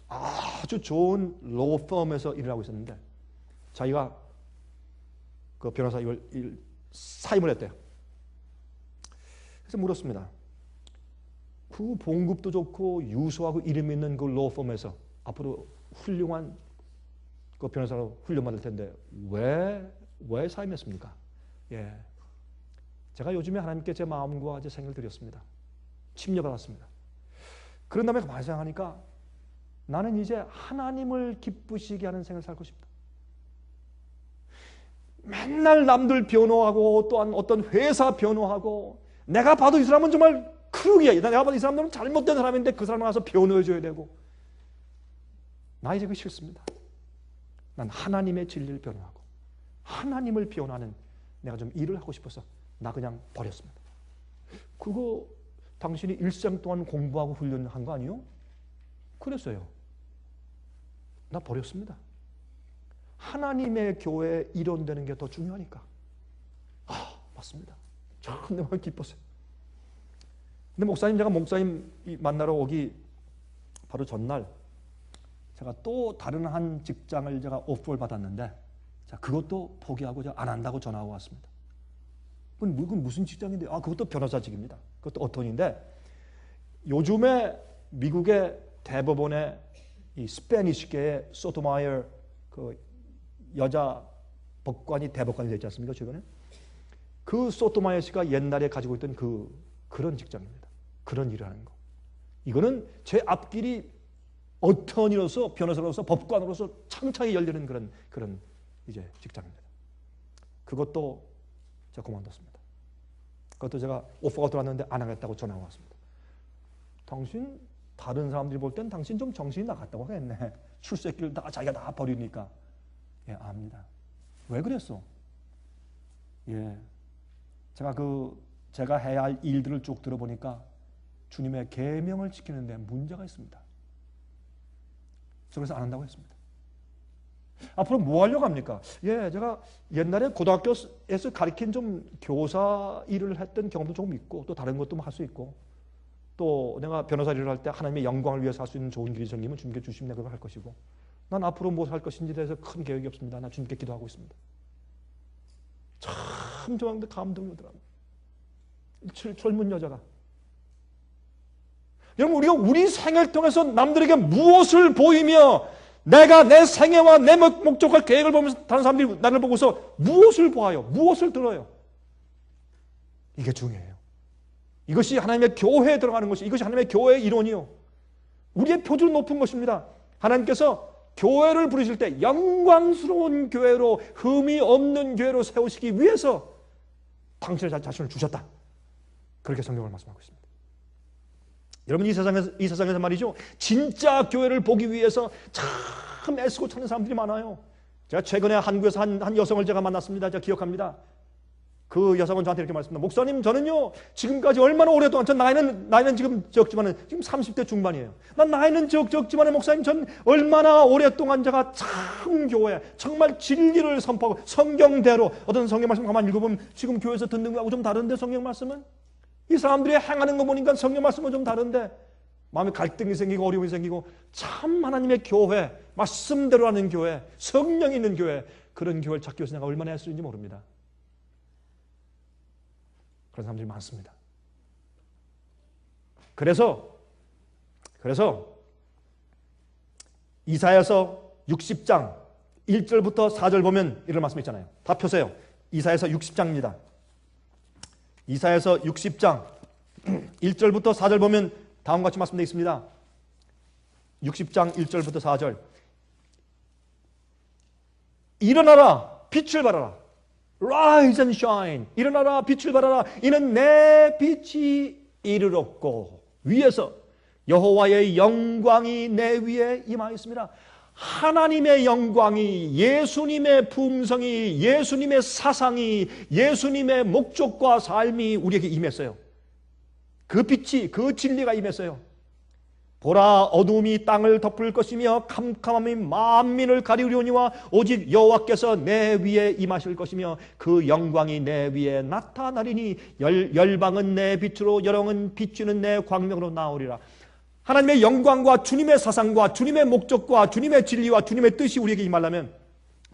아주 좋은 로우 펌에서 일을 하고 있었는데 자기가 그 변호사 일 사임을 했대요. 그래서 물었습니다. 그 봉급도 좋고 유수하고 이름 있는 그 로펌에서 앞으로 훌륭한 그 변호사로 훈련받을 텐데 왜 사임했습니까? 예, 제가 요즘에 하나님께 제 마음과 제 생을 드렸습니다. 침례받았습니다. 그런 다음에 가만히 생각하니까 나는 이제 하나님을 기쁘시게 하는 생을 살고 싶다. 맨날 남들 변호하고 또한 어떤 회사 변호하고 내가 봐도 이 사람은 정말 크루기야. 내가 봐도 이 사람들은 잘못된 사람인데 그 사람을 가서 변호해줘야 되고 나 이제 그거 싫습니다. 난 하나님의 진리를 변호하고 하나님을 변호하는 내가 좀 일을 하고 싶어서 나 그냥 버렸습니다. 그거 당신이 일생 동안 공부하고 훈련한 거 아니요? 그랬어요. 나 버렸습니다. 하나님의 교회에 일원되는 게 더 중요하니까. 맞습니다. 참 내 마음이 기뻤어요. 근데 제가 목사님 만나러 오기 바로 전날 제가 또 다른 한 직장을 제가 오프를 받았는데 그것도 포기하고 제가 안 한다고 전화가 왔습니다. 그건 무슨 직장인데? 그것도 변호사직입니다. 그것도 어톤인데 요즘에 미국의 대법원의 이 스페니쉬계의 소토마이어 그 여자 법관이 대법관이 되지 않습니까? 최근에 그 소토마이어 씨가 옛날에 가지고 있던 그런 직장입니다. 그런 일을 하는 거. 이거는 제 앞길이 어턴이로서 변호사로서 법관으로서 창창히 열리는 그런 이제 직장입니다. 그것도 제가 그만뒀습니다. 그것도 제가 오퍼가 들어왔는데 안 하겠다고 전화가 왔습니다. 당신 다른 사람들이 볼 땐 당신 좀 정신이 나갔다고 하겠네. 출세길 다 자기가 다 버리니까. 예, 압니다. 왜 그랬어? 예, 제가 해야 할 일들을 쭉 들어보니까 주님의 계명을 지키는데 문제가 있습니다. 그래서 안 한다고 했습니다. 앞으로 뭐 하려고 합니까? 예, 제가 옛날에 고등학교에서 가르친 좀 교사 일을 했던 경험도 조금 있고 또 다른 것도 할 수 있고 또 내가 변호사 일을 할 때 하나님의 영광을 위해서 할 수 있는 좋은 길이 생기면 주님께 주시면 내가 그걸 할 것이고 난 앞으로 뭐 할 것인지에 대해서 큰 계획이 없습니다. 나 주님께 기도하고 있습니다. 참 좋아하는데 감동이 오더라고요. 젊은 여자가. 여러분 우리가 우리 생애를 통해서 남들에게 무엇을 보이며 내가 내 생애와 내 목적과 계획을 보면서 다른 사람들이 나를 보고서 무엇을 보아요? 무엇을 들어요? 이게 중요해요. 이것이 하나님의 교회에 들어가는 것이 이것이 하나님의 교회의 이론이요. 우리의 표준을 높은 것입니다. 하나님께서 교회를 부르실 때 영광스러운 교회로 흠이 없는 교회로 세우시기 위해서 당신의 자신을 주셨다. 그렇게 성경을 말씀하고 있습니다. 여러분 이 세상에서 말이죠. 진짜 교회를 보기 위해서 참 애쓰고 찾는 사람들이 많아요. 제가 최근에 한국에서 한 여성을 제가 만났습니다. 제가 기억합니다. 그 여성은 저한테 이렇게 말씀합니다. 목사님, 저는요 지금까지 얼마나 오랫동안, 전 나이는 지금 적지만은 지금 30대 중반이에요. 난 나이는 적지만은 목사님, 전 얼마나 오랫동안 제가 참 교회 정말 진리를 선포하고 성경대로, 어떤 성경 말씀 가만히 읽어보면 지금 교회에서 듣는 거하고 좀 다른데, 성경 말씀은 이 사람들이 행하는 거 보니까 성경 말씀은 좀 다른데 마음에 갈등이 생기고 어려움이 생기고, 참 하나님의 교회, 말씀대로 하는 교회, 성령이 있는 교회, 그런 교회를 찾기 위해서 내가 얼마나 애쓰는지 모릅니다. 그런 사람들이 많습니다. 그래서 이사야서 60장 1절부터 4절 보면 이런 말씀 있잖아요. 다 펴세요. 이사야서 60장입니다. 이사야서 60장 1절부터 4절 보면 다음과 같이 말씀되어 있습니다. 60장 1절부터 4절. 일어나라, 빛을 발하라. Rise and shine. 일어나라, 빛을 발하라. 이는 내 빛이 이르렀고 위에서 여호와의 영광이 내 위에 임하였습니다. 하나님의 영광이, 예수님의 품성이, 예수님의 사상이, 예수님의 목적과 삶이 우리에게 임했어요. 그 빛이, 그 진리가 임했어요. 보라, 어둠이 땅을 덮을 것이며 캄캄함이 만민을 가리우려니와 오직 여호와께서 내 위에 임하실 것이며 그 영광이 내 위에 나타나리니 열방은 내 빛으로 여령은 비추는 내 광명으로 나오리라. 하나님의 영광과 주님의 사상과 주님의 목적과 주님의 진리와 주님의 뜻이 우리에게 임하려면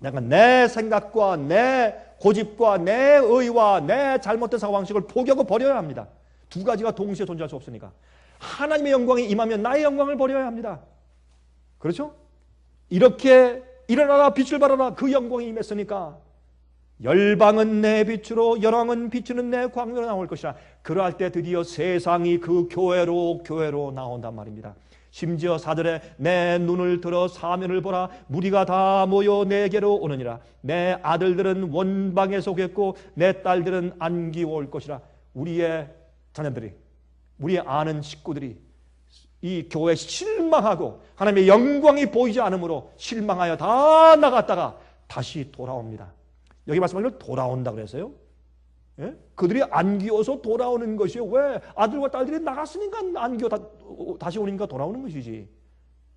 내가 내 생각과 내 고집과 내 의와 내 잘못된 사고방식을 포기하고 버려야 합니다. 두 가지가 동시에 존재할 수 없으니까. 하나님의 영광이 임하면 나의 영광을 버려야 합니다. 그렇죠? 이렇게 일어나라, 빛을 발하라, 그 영광이 임했으니까 열방은 내 빛으로 여왕은 비추는 내 광명으로 나올 것이라. 그러할 때 드디어 세상이 그 교회로 나온단 말입니다. 심지어 4절에 내 눈을 들어 사면을 보라, 무리가 다 모여 내게로 오느니라. 내 아들들은 원방에 속했고 내 딸들은 안기고 올 것이라. 우리의 자녀들이, 우리의 아는 식구들이 이 교회에 실망하고 하나님의 영광이 보이지 않으므로 실망하여 다 나갔다가 다시 돌아옵니다. 여기 말씀하기로 돌아온다 그랬어요. 예? 그들이 안기어서 돌아오는 것이요. 왜? 아들과 딸들이 나갔으니까 안기어 다시 오니까 돌아오는 것이지.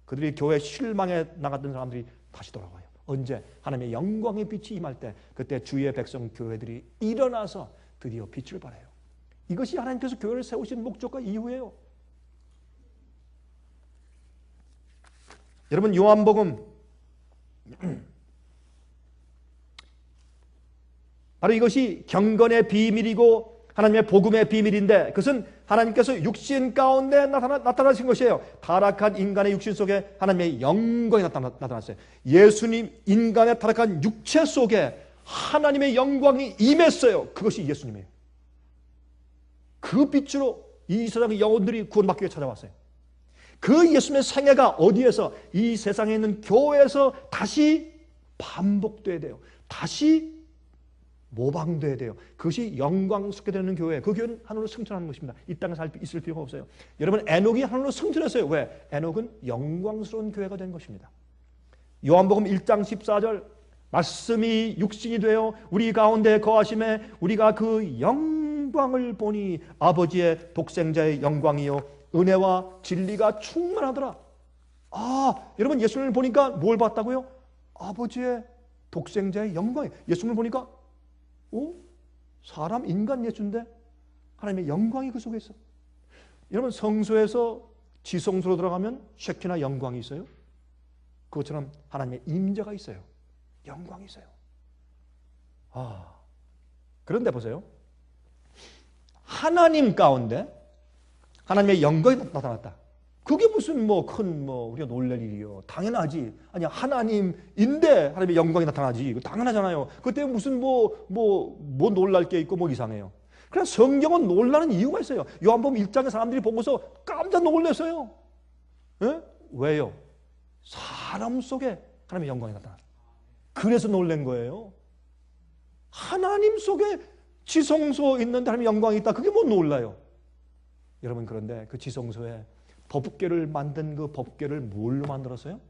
그들이 교회 실망에 나갔던 사람들이 다시 돌아와요. 언제? 하나님의 영광의 빛이 임할 때, 그때 주의 백성 교회들이 일어나서 드디어 빛을 발해요. 이것이 하나님께서 교회를 세우신 목적과 이유예요. 여러분, 요한복음 바로 이것이 경건의 비밀이고 하나님의 복음의 비밀인데, 그것은 하나님께서 육신 가운데 나타나신 것이에요. 타락한 인간의 육신 속에 하나님의 영광이 나타났어요. 예수님 인간의 타락한 육체 속에 하나님의 영광이 임했어요. 그것이 예수님이에요. 그 빛으로 이 세상의 영혼들이 구원받기 위해 찾아왔어요. 그 예수님의 생애가 어디에서? 이 세상에 있는 교회에서 다시 반복돼야 돼요. 다시 모방돼야 돼요. 그것이 영광스럽게 되는 교회, 그 교회는 하늘로 승천하는 것입니다. 이 땅에 있을 필요가 없어요. 여러분, 에녹이 하늘로 승천했어요. 왜? 에녹은 영광스러운 교회가 된 것입니다. 요한복음 1장 14절, 말씀이 육신이 되어 우리 가운데 거하심에 우리가 그 영광을 보니 아버지의 독생자의 영광이요 은혜와 진리가 충만하더라. 아, 여러분, 예수님을 보니까 뭘 봤다고요? 아버지의 독생자의 영광이에요. 예수님을 보니까 사람, 인간 예수인데 하나님의 영광이 그 속에 있어. 여러분, 성소에서 지성소로 들어가면 쉐키나 영광이 있어요. 그것처럼 하나님의 임재가 있어요. 영광이 있어요. 그런데 보세요. 하나님 가운데 하나님의 영광이 나타났다. 그게 무슨 우리가 놀랄 일이요. 당연하지. 아니, 하나님인데 하나님의 영광이 나타나지. 이거 당연하잖아요. 그때 무슨 놀랄 게 있고 이상해요. 그냥 성경은 놀라는 이유가 있어요. 요한복음 1장에 사람들이 보고서 깜짝 놀랐어요. 예? 왜요? 사람 속에 하나님의 영광이 나타났다. 그래서 놀란 거예요. 하나님 속에 지성소 있는데 하나님의 영광이 있다. 그게 놀라요. 여러분, 그런데 그 지성소에 법궤를 만든 그 법궤를 뭘로 만들었어요?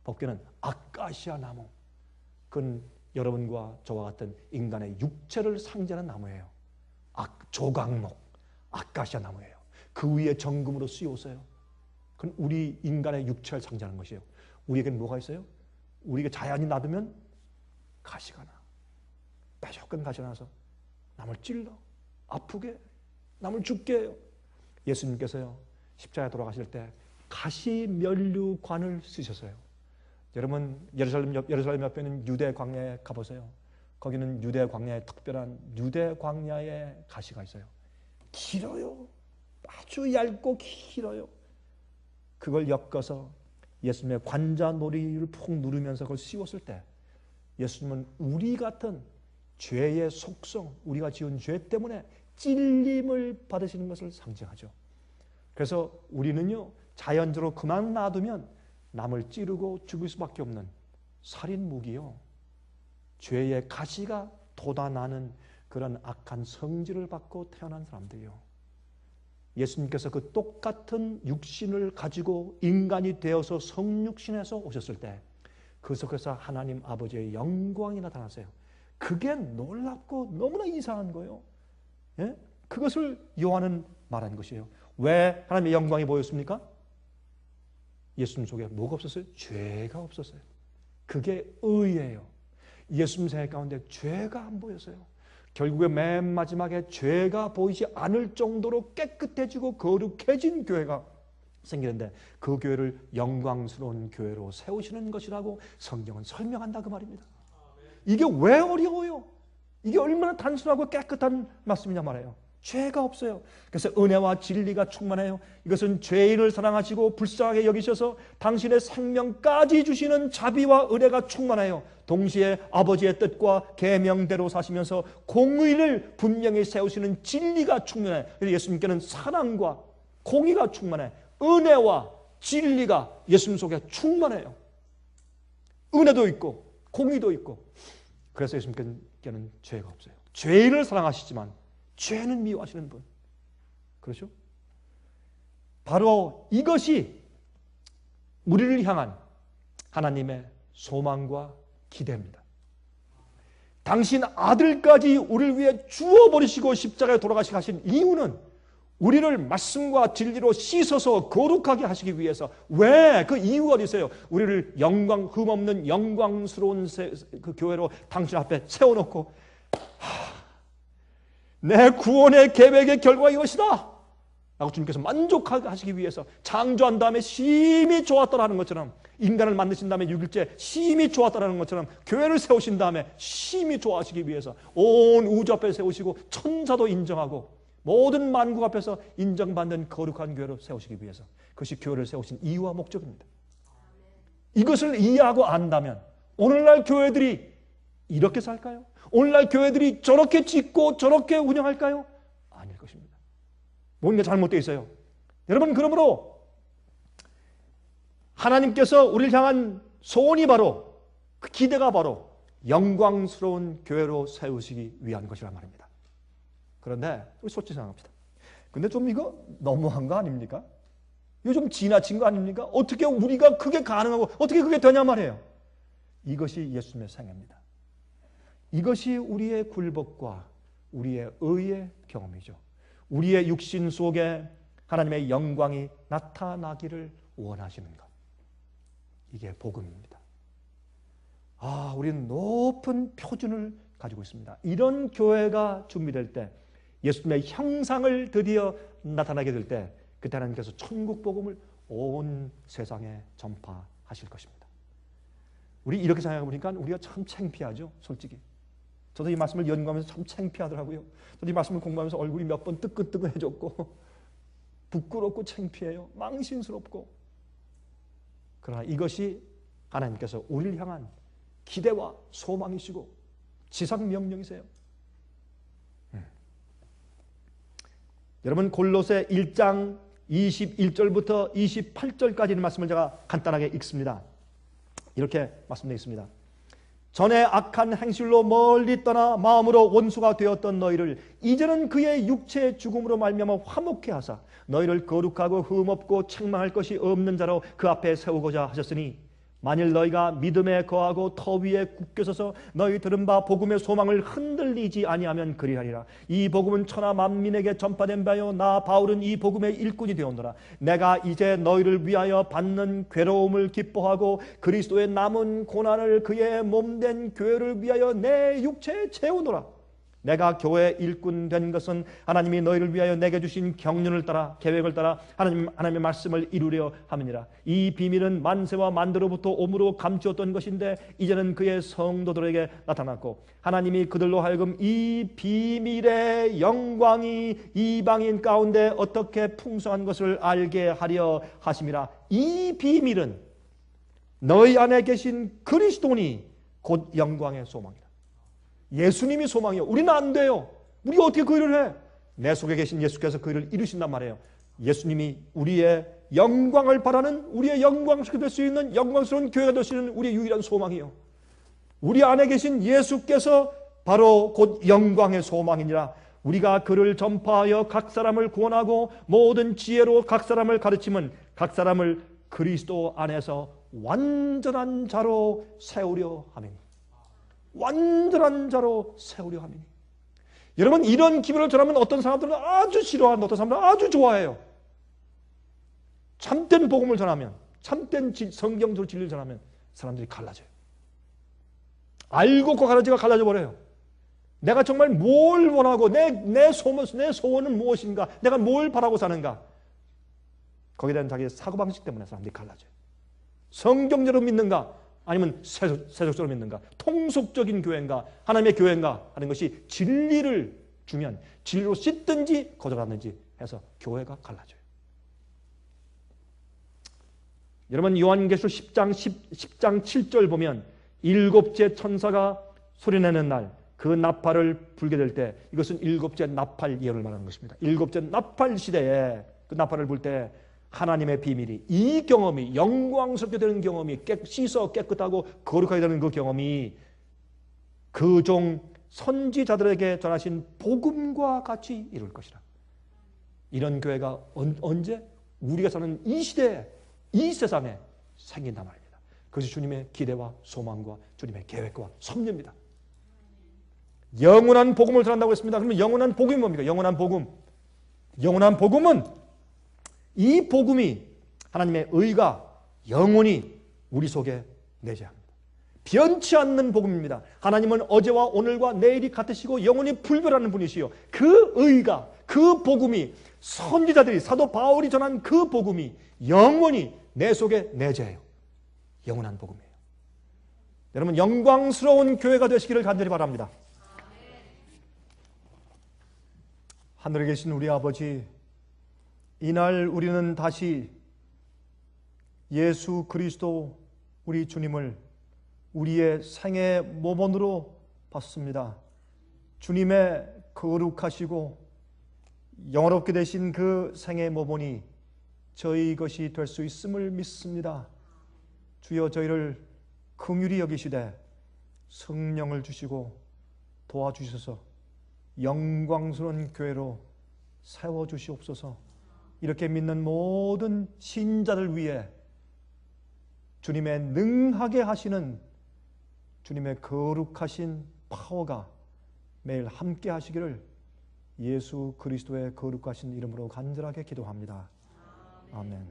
법궤는 아카시아 나무. 그건 여러분과 저와 같은 인간의 육체를 상징하는 나무예요. 조각목, 아카시아 나무예요. 그 위에 정금으로 씌웠어요. 그건 우리 인간의 육체를 상징하는 것이에요. 우리에겐 뭐가 있어요? 우리에게 자연이 놔두면 가시가 나. 뾰족한 가시가 나서 남을 찔러. 아프게. 남을 죽게 해요. 예수님께서요, 십자가에 돌아가실 때 가시면류관을 쓰셨어요. 여러분, 예루살렘 옆에 있는 유대 광야에 가보세요. 거기는 유대 광야에 특별한 유대 광야의 가시가 있어요. 길어요. 아주 얇고 길어요. 그걸 엮어서 예수님의 관자놀이를 푹 누르면서 그걸 씌웠을 때 예수님은 우리 같은 죄의 속성, 우리가 지은 죄 때문에 찔림을 받으시는 것을 상징하죠. 그래서 우리는요, 자연적으로 그만 놔두면 남을 찌르고 죽일 수밖에 없는 살인 무기요, 죄의 가시가 돋아나는 그런 악한 성질을 받고 태어난 사람들이요. 예수님께서 그 똑같은 육신을 가지고 인간이 되어서 성육신에서 오셨을 때 그 속에서 하나님 아버지의 영광이 나타났어요. 그게 놀랍고 너무나 이상한 거예요. 예? 그것을 요한은 말한 것이에요. 왜 하나님의 영광이 보였습니까? 예수님 속에 뭐가 없었어요? 죄가 없었어요. 그게 의예요. 예수님 생애 가운데 죄가 안 보였어요. 결국에 맨 마지막에 죄가 보이지 않을 정도로 깨끗해지고 거룩해진 교회가 생기는데 그 교회를 영광스러운 교회로 세우시는 것이라고 성경은 설명한다 그 말입니다. 이게 왜 어려워요? 이게 얼마나 단순하고 깨끗한 말씀이냐 말이에요. 죄가 없어요. 그래서 은혜와 진리가 충만해요. 이것은 죄인을 사랑하시고 불쌍하게 여기셔서 당신의 생명까지 주시는 자비와 은혜가 충만해요. 동시에 아버지의 뜻과 계명대로 사시면서 공의를 분명히 세우시는 진리가 충만해요. 그래서 예수님께는 사랑과 공의가 충만해. 은혜와 진리가 예수님 속에 충만해요. 은혜도 있고 공의도 있고. 그래서 예수님께는 죄가 없어요. 죄인을 사랑하시지만 죄는 미워하시는 분. 그렇죠? 바로 이것이 우리를 향한 하나님의 소망과 기대입니다. 당신 아들까지 우리를 위해 주어버리시고 십자가에 돌아가시게 하신 이유는 우리를 말씀과 진리로 씻어서 거룩하게 하시기 위해서. 왜? 그 이유가 어디 있어요? 우리를 흠없는 영광스러운 그 교회로 당신 앞에 세워놓고 내 구원의 계획의 결과가 이것이다 라고 주님께서 만족하게 하시기 위해서 창조한 다음에 심히 좋았다라는 것처럼, 인간을 만드신 다음에 6일째 심히 좋았다라는 것처럼 교회를 세우신 다음에 심히 좋아하시기 위해서 온 우주 앞에 세우시고 천사도 인정하고 모든 만국 앞에서 인정받는 거룩한 교회로 세우시기 위해서, 그것이 교회를 세우신 이유와 목적입니다. 이것을 이해하고 안다면 오늘날 교회들이 이렇게 살까요? 오늘날 교회들이 저렇게 짓고 저렇게 운영할까요? 아닐 것입니다. 뭔가 잘못되어 있어요. 여러분, 그러므로 하나님께서 우리를 향한 소원이 바로, 그 기대가 바로 영광스러운 교회로 세우시기 위한 것이란 말입니다. 그런데 우리 솔직히 생각합시다. 근데 좀 이거 너무한 거 아닙니까? 이거 좀 지나친 거 아닙니까? 어떻게 우리가 그게 가능하고 어떻게 그게 되냐 말이에요. 이것이 예수님의 생애입니다. 이것이 우리의 굴복과 우리의 의의 경험이죠. 우리의 육신 속에 하나님의 영광이 나타나기를 원하시는 것. 이게 복음입니다. 우리는 높은 표준을 가지고 있습니다. 이런 교회가 준비될 때, 예수님의 형상을 드디어 나타나게 될 때, 그때 하나님께서 천국 복음을 온 세상에 전파하실 것입니다. 우리 이렇게 생각해 보니까 우리가 참 창피하죠, 솔직히. 저도 이 말씀을 연구하면서 참 창피하더라고요. 저도 이 말씀을 공부하면서 얼굴이 몇 번 뜨끈뜨끈해졌고 부끄럽고 창피해요. 망신스럽고. 그러나 이것이 하나님께서 우리를 향한 기대와 소망이시고 지상 명령이세요. 여러분, 골로새 1장 21절부터 28절까지 있는 말씀을 제가 간단하게 읽습니다. 이렇게 말씀되어 있습니다. 전에 악한 행실로 멀리 떠나 마음으로 원수가 되었던 너희를 이제는 그의 육체의 죽음으로 말미암아 화목케 하사 너희를 거룩하고 흠없고 책망할 것이 없는 자로 그 앞에 세우고자 하셨으니, 만일 너희가 믿음에 거하고 터 위에 굳게 서서 너희 들은 바 복음의 소망을 흔들리지 아니하면 그리하리라. 이 복음은 천하 만민에게 전파된 바요 나 바울은 이 복음의 일꾼이 되었노라. 내가 이제 너희를 위하여 받는 괴로움을 기뻐하고 그리스도의 남은 고난을 그의 몸된 교회를 위하여 내 육체에 채우노라. 내가 교회의 일꾼 된 것은 하나님이 너희를 위하여 내게 주신 경륜을 따라 계획을 따라 하나님의 말씀을 이루려 함이니라. 이 비밀은 만세와 만대로부터 오므로 감추었던 것인데 이제는 그의 성도들에게 나타났고 하나님이 그들로 하여금 이 비밀의 영광이 이방인 가운데 어떻게 풍성한 것을 알게 하려 하심이라. 이 비밀은 너희 안에 계신 그리스도니 곧 영광의 소망이다. 예수님이 소망이요. 우리는 안 돼요. 우리가 어떻게 그 일을 해? 내 속에 계신 예수께서 그 일을 이루신단 말이에요. 예수님이 우리의 영광을 바라는, 우리의 영광스럽게 될 수 있는 영광스러운 교회가 될 수 있는 우리의 유일한 소망이요. 우리 안에 계신 예수께서 바로 곧 영광의 소망이니라. 우리가 그를 전파하여 각 사람을 구원하고 모든 지혜로 각 사람을 가르치면 각 사람을 그리스도 안에서 완전한 자로 세우려 하면 완전한 자로 세우려 하미니. 여러분, 이런 기별을 전하면 어떤 사람들은 아주 싫어하는데 어떤 사람들은 아주 좋아해요. 참된 복음을 전하면, 참된 성경적으로 진리를 전하면 사람들이 갈라져요. 알곡과 가라지가 갈라져 버려요. 내가 정말 뭘 원하고 내 소원은 무엇인가, 내가 뭘 바라고 사는가, 거기에 대한 자기의 사고방식 때문에 사람들이 갈라져요. 성경대로 믿는가 아니면 세속적으로 믿는가, 통속적인 교회인가 하나님의 교회인가 하는 것이 진리를 주면 진리로 씻든지 거절하든지 해서 교회가 갈라져요. 여러분, 요한계시록 10장 7절 보면 일곱째 천사가 소리내는 날 그 나팔을 불게 될 때, 이것은 일곱째 나팔 예언을 말하는 것입니다. 일곱째 나팔 시대에 그 나팔을 불 때 하나님의 비밀이, 이 경험이, 영광스럽게 되는 경험이, 씻어 깨끗하고 거룩하게 되는 그 경험이 그 종 선지자들에게 전하신 복음과 같이 이룰 것이라. 이런 교회가 언제? 우리가 사는 이 시대에, 이 세상에 생긴단 말입니다. 그것이 주님의 기대와 소망과 주님의 계획과 섭리입니다. 영원한 복음을 전한다고 했습니다. 그러면 영원한 복음이 뭡니까? 영원한 복음. 영원한 복음은 이 복음이 하나님의 의가 영원히 우리 속에 내재합니다. 변치 않는 복음입니다. 하나님은 어제와 오늘과 내일이 같으시고 영원히 불변하는 분이시요. 그 의가, 그 복음이, 선지자들이, 사도 바울이 전한 그 복음이 영원히 내 속에 내재해요. 영원한 복음이에요. 여러분, 영광스러운 교회가 되시기를 간절히 바랍니다. 하늘에 계신 우리 아버지, 이날 우리는 다시 예수 그리스도 우리 주님을 우리의 생의 모본으로 봤습니다. 주님의 거룩하시고 영원롭게 되신 그 생의 모본이 저희 것이 될 수 있음을 믿습니다. 주여, 저희를 긍휼히 여기시되 성령을 주시고 도와주셔서 영광스러운 교회로 세워주시옵소서. 이렇게 믿는 모든 신자들 위해 주님의 능하게 하시는 주님의 거룩하신 파워가 매일 함께 하시기를 예수 그리스도의 거룩하신 이름으로 간절하게 기도합니다. 아멘.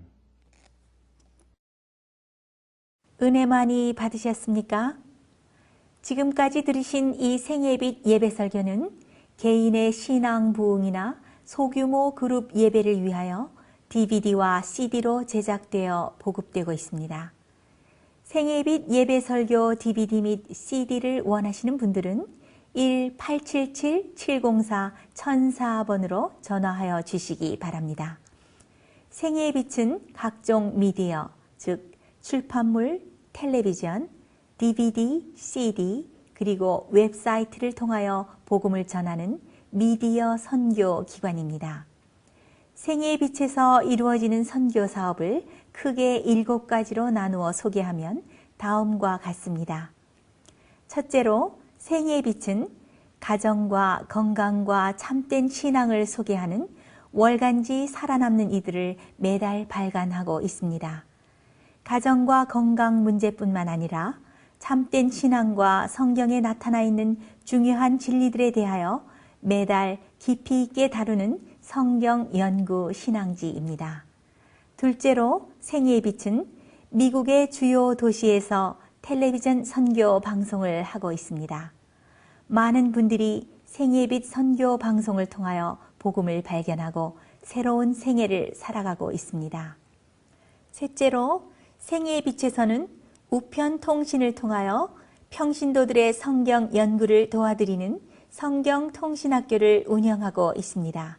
은혜 많이 받으셨습니까? 지금까지 들으신 이 생예빛 예배 설교는 개인의 신앙 부흥이나 소규모 그룹 예배를 위하여 DVD와 CD로 제작되어 보급되고 있습니다. 생예빛 예배 설교 DVD 및 CD를 원하시는 분들은 1-877-704-1004번으로 전화하여 주시기 바랍니다. 생예빛은 각종 미디어, 즉 출판물, 텔레비전, DVD, CD, 그리고 웹사이트를 통하여 복음을 전하는 미디어 선교 기관입니다. 생애의 빛에서 이루어지는 선교 사업을 크게 7가지로 나누어 소개하면 다음과 같습니다. 첫째로, 생애의 빛은 가정과 건강과 참된 신앙을 소개하는 월간지 살아남는 이들을 매달 발간하고 있습니다. 가정과 건강 문제뿐만 아니라 참된 신앙과 성경에 나타나 있는 중요한 진리들에 대하여 매달 깊이 있게 다루는 성경 연구 신앙지입니다. 둘째로 생애의 빛은 미국의 주요 도시에서 텔레비전 선교 방송을 하고 있습니다. 많은 분들이 생애의 빛 선교 방송을 통하여 복음을 발견하고 새로운 생애를 살아가고 있습니다. 셋째로 생애의 빛에서는 우편 통신을 통하여 평신도들의 성경 연구를 도와드리는 성경 통신학교를 운영하고 있습니다.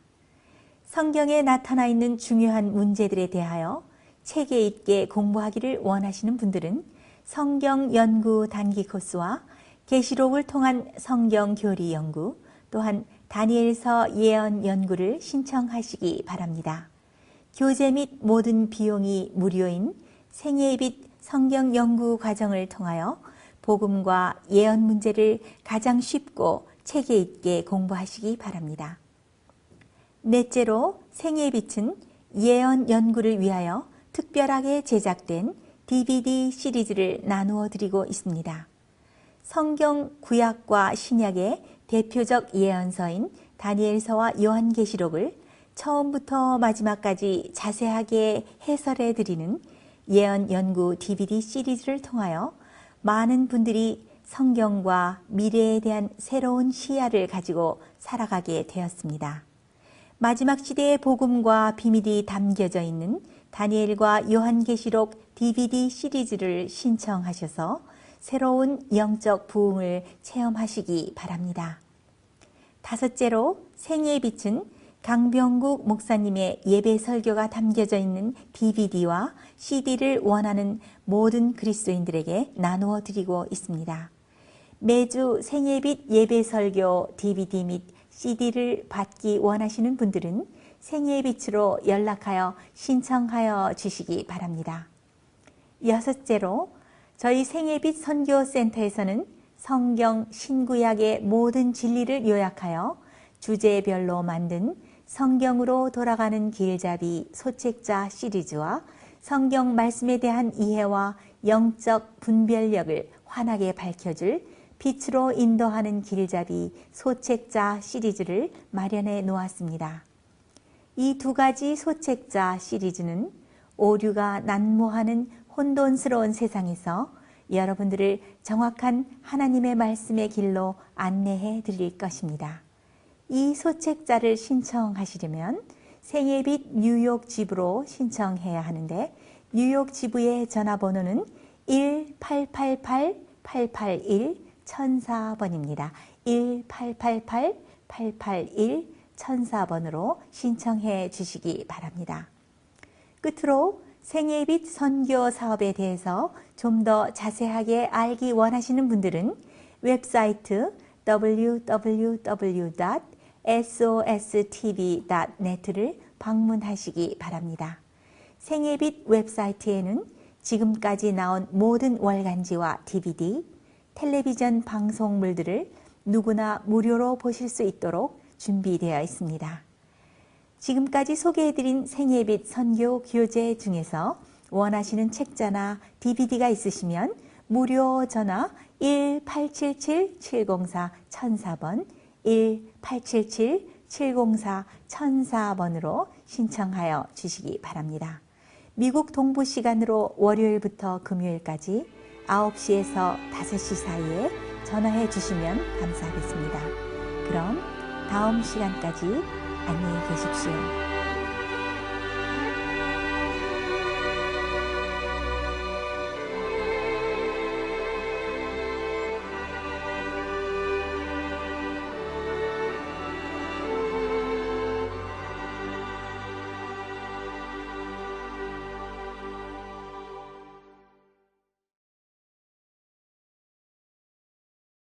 성경에 나타나 있는 중요한 문제들에 대하여 체계 있게 공부하기를 원하시는 분들은 성경 연구 단기 코스와 계시록을 통한 성경 교리 연구, 또한 다니엘서 예언 연구를 신청하시기 바랍니다. 교재 및 모든 비용이 무료인 생애의 빛 성경 연구 과정을 통하여 복음과 예언 문제를 가장 쉽고 체계 있게 공부하시기 바랍니다. 넷째로 생애의 빛은 예언 연구를 위하여 특별하게 제작된 DVD 시리즈를 나누어 드리고 있습니다. 성경 구약과 신약의 대표적 예언서인 다니엘서와 요한계시록을 처음부터 마지막까지 자세하게 해설해 드리는 예언 연구 DVD 시리즈를 통하여 많은 분들이 성경과 미래에 대한 새로운 시야를 가지고 살아가게 되었습니다. 마지막 시대의 복음과 비밀이 담겨져 있는 다니엘과 요한계시록 DVD 시리즈를 신청하셔서 새로운 영적 부흥을 체험하시기 바랍니다. 다섯째로 생애의 빛은 강병국 목사님의 예배 설교가 담겨져 있는 DVD와 CD를 원하는 모든 그리스도인들에게 나누어 드리고 있습니다. 매주 생애의 빛 예배 설교 DVD 및 CD를 받기 원하시는 분들은 생애의 빛으로 연락하여 신청하여 주시기 바랍니다. 여섯째로 저희 생애의 빛 선교센터에서는 성경 신구약의 모든 진리를 요약하여 주제별로 만든 성경으로 돌아가는 길잡이 소책자 시리즈와 성경 말씀에 대한 이해와 영적 분별력을 환하게 밝혀줄 빛으로 인도하는 길잡이 소책자 시리즈를 마련해 놓았습니다. 이 두 가지 소책자 시리즈는 오류가 난무하는 혼돈스러운 세상에서 여러분들을 정확한 하나님의 말씀의 길로 안내해 드릴 것입니다. 이 소책자를 신청하시려면 생애의 빛 뉴욕 지부로 신청해야 하는데 뉴욕 지부의 전화번호는 1-888-881-1004번입니다. 1-888-881-1004번으로 신청해 주시기 바랍니다. 끝으로 생애의 빛 선교 사업에 대해서 좀 더 자세하게 알기 원하시는 분들은 웹사이트 www.sostv.net를 방문하시기 바랍니다. 생애의 빛 웹사이트에는 지금까지 나온 모든 월간지와 DVD, 텔레비전 방송물들을 누구나 무료로 보실 수 있도록 준비되어 있습니다. 지금까지 소개해드린 생애의 빛 선교 교재 중에서 원하시는 책자나 DVD가 있으시면 무료 전화 1-877-704-1004번 1-877-704-1004번으로 신청하여 주시기 바랍니다. 미국 동부 시간으로 월요일부터 금요일까지 9시에서 5시 사이에 전화해 주시면 감사하겠습니다. 그럼 다음 시간까지 안녕히 계십시오.